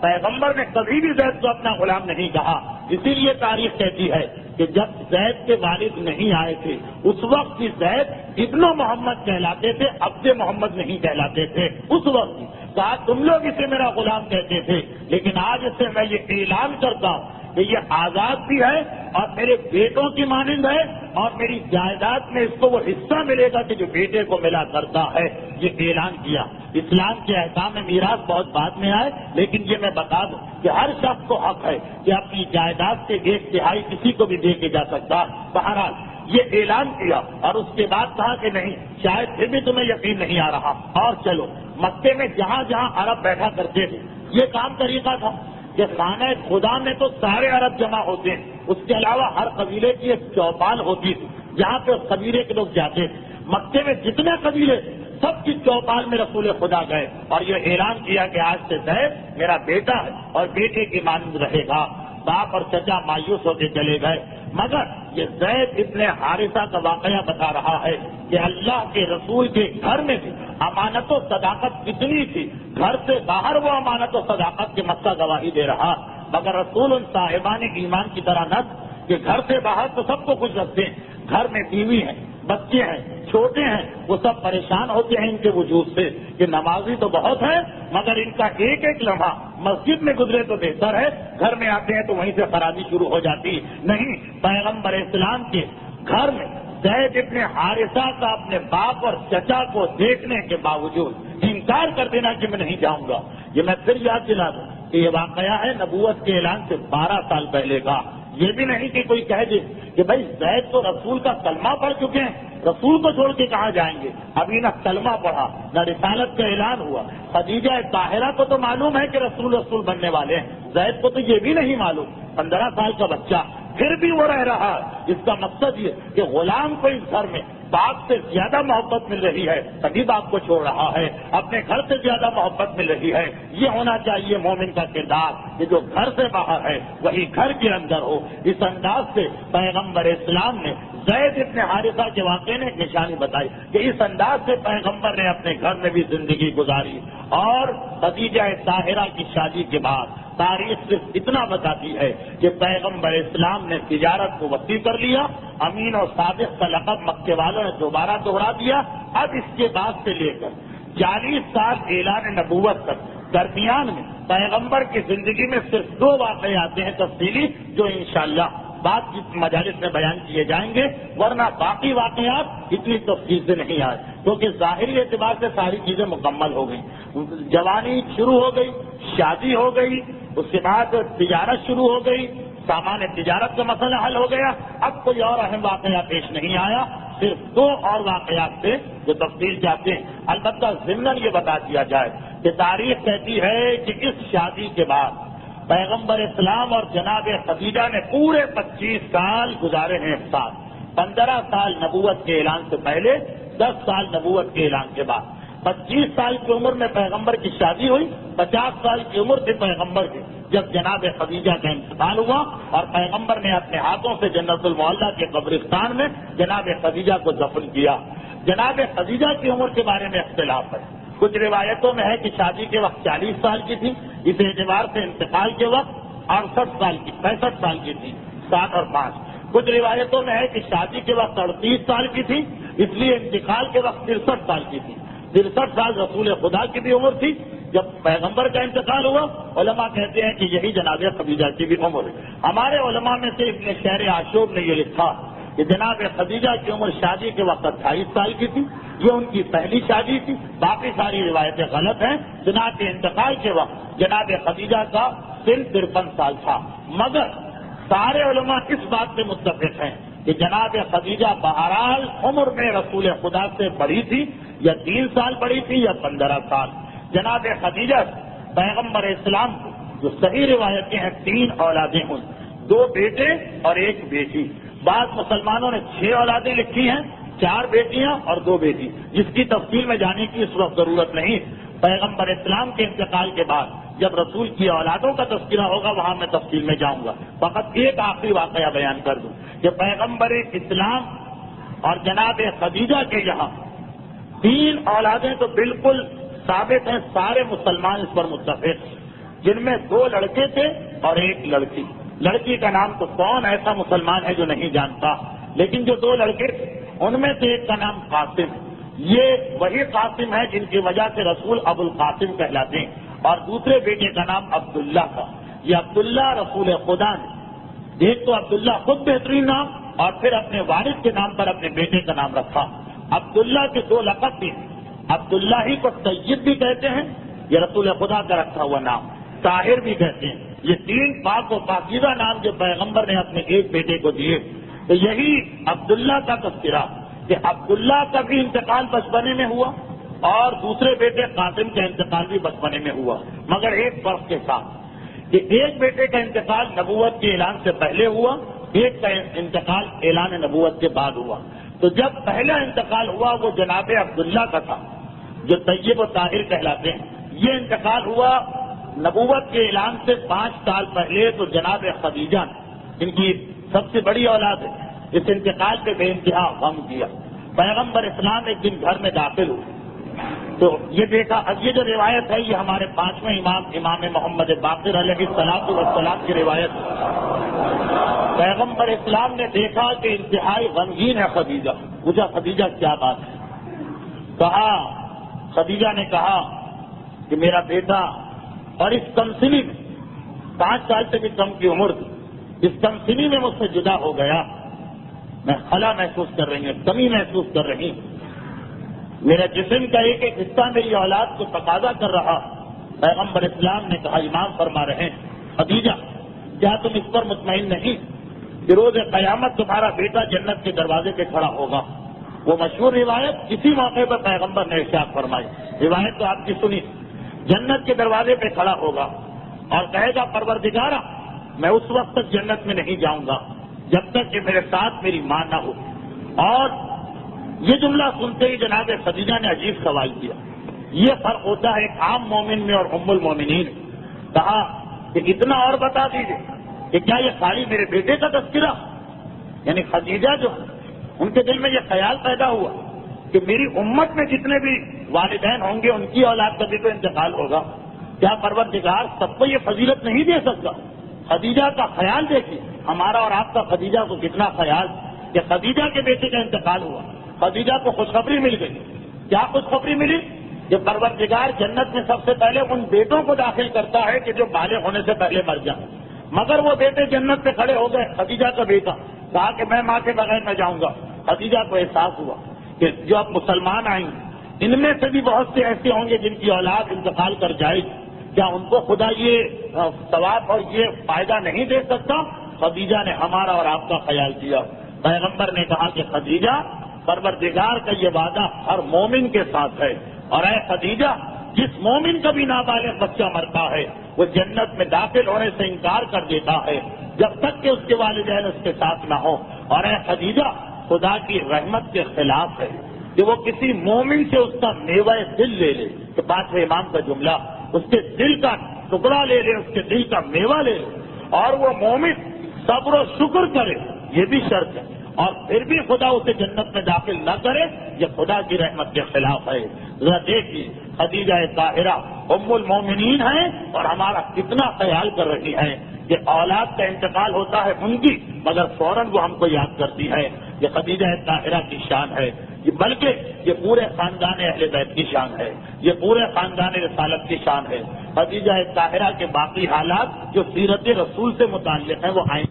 پیغمبر نے کبھی بھی زید کو اپنا غلام نہیں کہا. اسی لیے تاریخ کہتی ہے کہ جب زید کے والد نہیں آئے تھے اس وقت بھی زید ابن محمد کہلاتے تھے، عبد محمد نہیں کہلاتے تھے. اس وقت کہا تم لوگ اسے میرا غلام کہتے تھے، لیکن آج اسے میں یہ اعلان کرتا ہوں کہ یہ آزاد بھی ہے اور میرے بیٹوں کی مانند ہے، اور میری جائیداد میں اس کو وہ حصہ ملے گا کہ جو بیٹے کو ملا کرتا ہے. یہ اعلان کیا. اسلام کے احکام میں میراث بہت بعد میں آئے، لیکن یہ میں بتا دوں کہ ہر شخص کو حق ہے کہ اپنی جائیداد سے 1/3 کسی کو بھی دے کے جا سکتا. بہرحال یہ اعلان کیا اور اس کے بعد کہا کہ نہیں شاید پھر بھی تمہیں یقین نہیں آ رہا، اور چلو مکے میں جہاں جہاں عرب بیٹھا کرتے تھے یہ کام طریقہ تھا کہ خانہ خدا میں تو سارے عرب جمع ہوتے ہیں، اس کے علاوہ ہر قبیلے کی ایک چوپال ہوتی تھی جہاں پہ اس قبیلے کے لوگ جاتے تھے. مکے میں جتنے قبیلے سب کی چوپال میں رسول خدا گئے اور یہ اعلان کیا کہ آج سے زید میرا بیٹا ہے اور بیٹے کی مانند رہے گا. باپ اور چچا مایوس ہو کے چلے گئے، مگر یہ زید ابن حارثہ کا واقعہ بتا رہا ہے کہ اللہ کے رسول کے گھر میں بھی امانت و صداقت کتنی تھی. گھر سے باہر وہ امانت و صداقت کے مسئلہ گواہی دے رہا، مگر رسول ان صاحبان ایمان کی طرح نہ کہ گھر سے باہر تو سب کو خوش رکھتے ہیں، گھر میں بیوی ہیں، بچے ہیں، چھوٹے ہیں وہ سب پریشان ہوتے ہیں ان کے وجود سے کہ نمازی تو بہت ہے مگر ان کا ایک ایک لمحہ مسجد میں گزرے تو بہتر ہے، گھر میں آتے ہیں تو وہیں سے خرابی شروع ہو جاتی۔ نہیں، پیغمبر اسلام کے گھر میں زید ابن حارثہ کا اپنے باپ اور چچا کو دیکھنے کے باوجود انکار کر دینا کہ میں نہیں جاؤں گا۔ یہ میں پھر یاد دلا دوں کہ یہ واقعہ ہے نبوت کے اعلان سے 12 سال پہلے کا۔ یہ بھی نہیں کہ کوئی کہہ دے کہ بھائی زید تو رسول کا کلمہ پڑھ چکے ہیں، رسول کو چھوڑ کے کہاں جائیں گے؟ ابھی نہ کلمہ پڑھا نہ رسالت کا اعلان ہوا۔ خدیجہ طاہرہ کو تو معلوم ہے کہ رسول بننے والے ہیں، زید کو تو یہ بھی نہیں معلوم۔ 15 سال کا بچہ پھر بھی وہ رہ رہا ہے۔ اس کا مقصد یہ کہ غلام کو اس گھر میں باپ سے زیادہ محبت مل رہی ہے تبھی باپ کو چھوڑ رہا ہے، اپنے گھر سے زیادہ محبت مل رہی ہے۔ یہ ہونا چاہیے مومن کا کردار کہ جو گھر سے باہر ہے وہی گھر کے اندر ہو۔ اس انداز سے پیغمبر اسلام نے زید ابن حارثہ کے واقعے نے ایک نشانی بتائی کہ اس انداز سے پیغمبر نے اپنے گھر میں بھی زندگی گزاری۔ اور خدیجہ طاہرہ کی شادی کے بعد تاریخ صرف اتنا بتاتی ہے کہ پیغمبر اسلام نے تجارت کو وسیع کر لیا، امین اور صادق کا لقب مکے والوں نے دوبارہ دوہرا دیا۔ اب اس کے بعد سے لے کر 40 سال اعلان نبوت تک درمیان میں پیغمبر کی زندگی میں صرف 2 واقعے آتے ہیں تفصیلی، جو انشاءاللہ بعد کی مجالس میں بیان کیے جائیں گے، ورنہ باقی واقعات اتنی تفصیل سے نہیں آئے کیونکہ ظاہری اعتبار سے ساری چیزیں مکمل ہو گئی۔ جوانی شروع ہو گئی، شادی ہو گئی، اس کے بعد تجارت شروع ہو گئی، سامان تجارت کا مسئلہ حل ہو گیا۔ اب کوئی اور اہم واقعہ پیش نہیں آیا، صرف 2 اور واقعات تھے جو تفصیل چاہتے ہیں۔ البتہ ضمن یہ بتا دیا جائے کہ تاریخ کہتی ہے کہ اس شادی کے بعد پیغمبر اسلام اور جناب خدیجہ نے پورے 25 سال گزارے ہیں ایک ساتھ۔ 15 سال نبوت کے اعلان سے پہلے، 10 سال نبوت کے اعلان کے بعد۔ 25 سال کی عمر میں پیغمبر کی شادی ہوئی، 50 سال کی عمر تھی پیغمبر کی جب جناب خدیجہ کا انتقال ہوا اور پیغمبر نے اپنے ہاتھوں سے جنت المعلیٰ کے قبرستان میں جناب خدیجہ کو دفن کیا۔ جناب خدیجہ کی عمر کے بارے میں اختلاف ہے، کچھ روایتوں میں ہے کہ شادی کے وقت 40 سال کی تھی، اس اعتبار سے انتقال کے وقت 68 سال کی 65 سال کی تھی، 7 اور 5۔ کچھ روایتوں میں ہے کہ شادی کے وقت 38 سال کی تھی، اس لیے انتقال کے وقت 63 سال کی تھی۔ 63 سال رسول خدا کی بھی عمر تھی جب پیغمبر کا انتقال ہوا۔ علماء کہتے ہیں کہ یہی جناب خدیجہ کی بھی عمر ہے۔ ہمارے علماء میں سے ابن شہر عاشور نے یہ لکھا کہ جناب خدیجہ کی عمر شادی کے وقت 28 سال کی تھی، یہ ان کی پہلی شادی تھی۔ باقی ساری روایتیں غلط ہیں۔ جناب کے انتقال کے وقت جناب خدیجہ کا سن 53 سال تھا، مگر سارے علماء اس بات پہ متفق ہیں کہ جناب خدیجہ بہرحال عمر میں رسول خدا سے بڑی تھی، یا 3 سال بڑی تھی یا 15 سال۔ جناب خدیجہ پیغمبر اسلام کو جو صحیح روایتیں ہیں 3 اولادیں ہوئی، 2 بیٹے اور 1 بیٹی۔ بعض مسلمانوں نے 6 اولادیں لکھی ہیں، 4 بیٹیاں اور 2 بیٹی، جس کی تفصیل میں جانے کی اس وقت ضرورت نہیں۔ پیغمبر اسلام کے انتقال کے بعد جب رسول کی اولادوں کا تذکرہ ہوگا وہاں میں تفصیل میں جاؤں گا۔ فقط ایک آخری واقعہ بیان کر دوں کہ پیغمبر اسلام اور جناب خدیجہ کے یہاں 3 اولادیں تو بالکل ثابت ہیں، سارے مسلمان اس پر متفق ہیں، جن میں 2 لڑکے تھے اور 1 لڑکی۔ لڑکی کا نام تو کون ایسا مسلمان ہے جو نہیں جانتا، لیکن جو 2 لڑکے تھے ان میں سے ایک کا نام قاسم ہے۔ یہ وہی قاسم ہے جن کی وجہ سے رسول ابو القاسم کہلاتے ہیں، اور دوسرے بیٹے کا نام عبداللہ تھا۔ یہ عبداللہ رسول خدا نے ایک تو عبداللہ خود بہترین نام اور پھر اپنے والد کے نام پر اپنے بیٹے کا نام رکھا۔ عبداللہ کے 2 لقب بھی ہیں، عبداللہ ہی کو سید بھی کہتے ہیں، یہ رسول خدا کا رکھا ہوا نام، طاہر بھی کہتے ہیں۔ یہ 3 پاک و پاکیزہ نام جو پیغمبر نے اپنے ایک بیٹے کو دیے، تو یہی عبداللہ کا تذکرہ کہ عبداللہ کا بھی انتقال بچپنے میں ہوا اور دوسرے بیٹے قاسم کا انتقال بھی بچپنے میں ہوا، مگر ایک فرق کے ساتھ کہ ایک بیٹے کا انتقال نبوت کے اعلان سے پہلے ہوا، ایک کا انتقال اعلان نبوت کے بعد ہوا۔ تو جب پہلا انتقال ہوا وہ جناب عبداللہ کا تھا جو طیب و طاہر کہلاتے ہیں، یہ انتقال ہوا نبوت کے اعلان سے 5 سال پہلے، تو جناب خدیجہ ان کی سب سے بڑی اولاد ہے، اس انتقال پہ بے انتہا غم کیا۔ پیغمبر اسلام ایک دن گھر میں داخل ہوئے تو یہ دیکھا، یہ جو روایت ہے یہ ہمارے 5ویں امام محمد باقر علیہ السلام کی روایت ہے۔ پیغمبر اسلام نے دیکھا کہ انتہائی غمگین ہے خدیجہ۔ پوچھا خدیجہ کیا بات ہے؟ کہا، خدیجہ نے کہا کہ میرا بیٹا، اور اس کمسنی میں 5 سال سے بھی کم کی عمر تھی، اس کمسنی میں مجھ سے جدا ہو گیا، میں خلا محسوس کر رہی ہوں، کمی محسوس کر رہی ہوں، میرا جسم کا ایک ایک حصہ میری اولاد کو تقاضا کر رہا۔ پیغمبر اسلام نے کہا، امام فرما رہے ہیں، خدیجہ کیا تم اس پر مطمئن نہیں کہ روز قیامت تمہارا بیٹا جنت کے دروازے پہ کھڑا ہوگا؟ وہ مشہور روایت کسی موقع پر پیغمبر نے ارشاد فرمائی، روایت تو آپ کی سنی، جنت کے دروازے پہ کھڑا ہوگا اور کہے گا پروردگارا میں اس وقت تک جنت میں نہیں جاؤں گا جب تک کہ میرے ساتھ میری ماں نہ ہو۔ اور یہ جملہ سنتے ہی جناب خدیجہ نے عجیب سوال کیا، یہ فرق ہوتا ہے ایک عام مومن میں اور ام المومنین۔ کہا کہ اتنا اور بتا دیجیے کہ کیا یہ خالی میرے بیٹے کا تذکرہ؟ یعنی خدیجہ جو ان کے دل میں یہ خیال پیدا ہوا کہ میری امت میں جتنے بھی والدین ہوں گے ان کی اولاد کا بھی تو انتقال ہوگا، کیا پروردگار سب کو یہ فضیلت نہیں دے سکتا؟ خدیجہ کا خیال دیکھیے، ہمارا اور آپ کا خدیجہ کو کتنا خیال کہ خدیجہ کے بیٹے کا انتقال ہوا، خدیجہ کو خوشخبری مل گئی۔ کیا خوشخبری ملی؟ کہ پروردگار جنت میں سب سے پہلے ان بیٹوں کو داخل کرتا ہے کہ جو بالغ ہونے سے پہلے مر جائیں، مگر وہ بیٹے جنت پہ کھڑے ہو گئے۔ خدیجہ کا بیٹا کہا کہ میں ماں کے بغیر نہ جاؤں گا۔ خدیجہ کو احساس ہوا کہ جو اب مسلمان آئیں گے ان میں سے بھی بہت سے ایسے ہوں گے جن کی اولاد انتقال کر جائے گی، کیا ان کو خدا یہ ثواب اور یہ فائدہ نہیں دے سکتا؟ خدیجہ نے ہمارا اور آپ کا خیال کیا۔ پیغمبر نے کہا کہ خدیجہ پروردگار کا یہ وعدہ ہر مومن کے ساتھ ہے، اور اے خدیجہ جس مومن کا بھی نابالغ بچہ مرتا ہے وہ جنت میں داخل ہونے سے انکار کر دیتا ہے جب تک کہ اس کے والدین اس کے ساتھ نہ ہو۔ اور اے خدیجہ خدا کی رحمت کے خلاف ہے کہ وہ کسی مومن سے اس کا میوہ دل لے لے، کہ 5ویں امام کا جملہ، اس کے دل کا ٹکڑا لے لے، اس کے دل کا میوہ لے لے، اور وہ مومن صبر و شکر کرے، یہ بھی شرط ہے، اور پھر بھی خدا اسے جنت میں داخل نہ کرے، یہ خدا کی رحمت کے خلاف ہے۔ ذرا دیکھیے خدیجہ طاہرہ ام المومنین ہیں اور ہمارا کتنا خیال کر رہی ہیں کہ اولاد کا انتقال ہوتا ہے ان کی، مگر فوراً وہ ہم کو یاد کرتی ہے۔ یہ خدیجہ طاہرہ کی شان ہے، بلکہ یہ پورے خاندان اہل بیت کی شان ہے، یہ پورے خاندان رسالت کی شان ہے۔ خدیجہ طاہرہ کے باقی حالات جو سیرت رسول سے متعلق ہیں وہ آئیں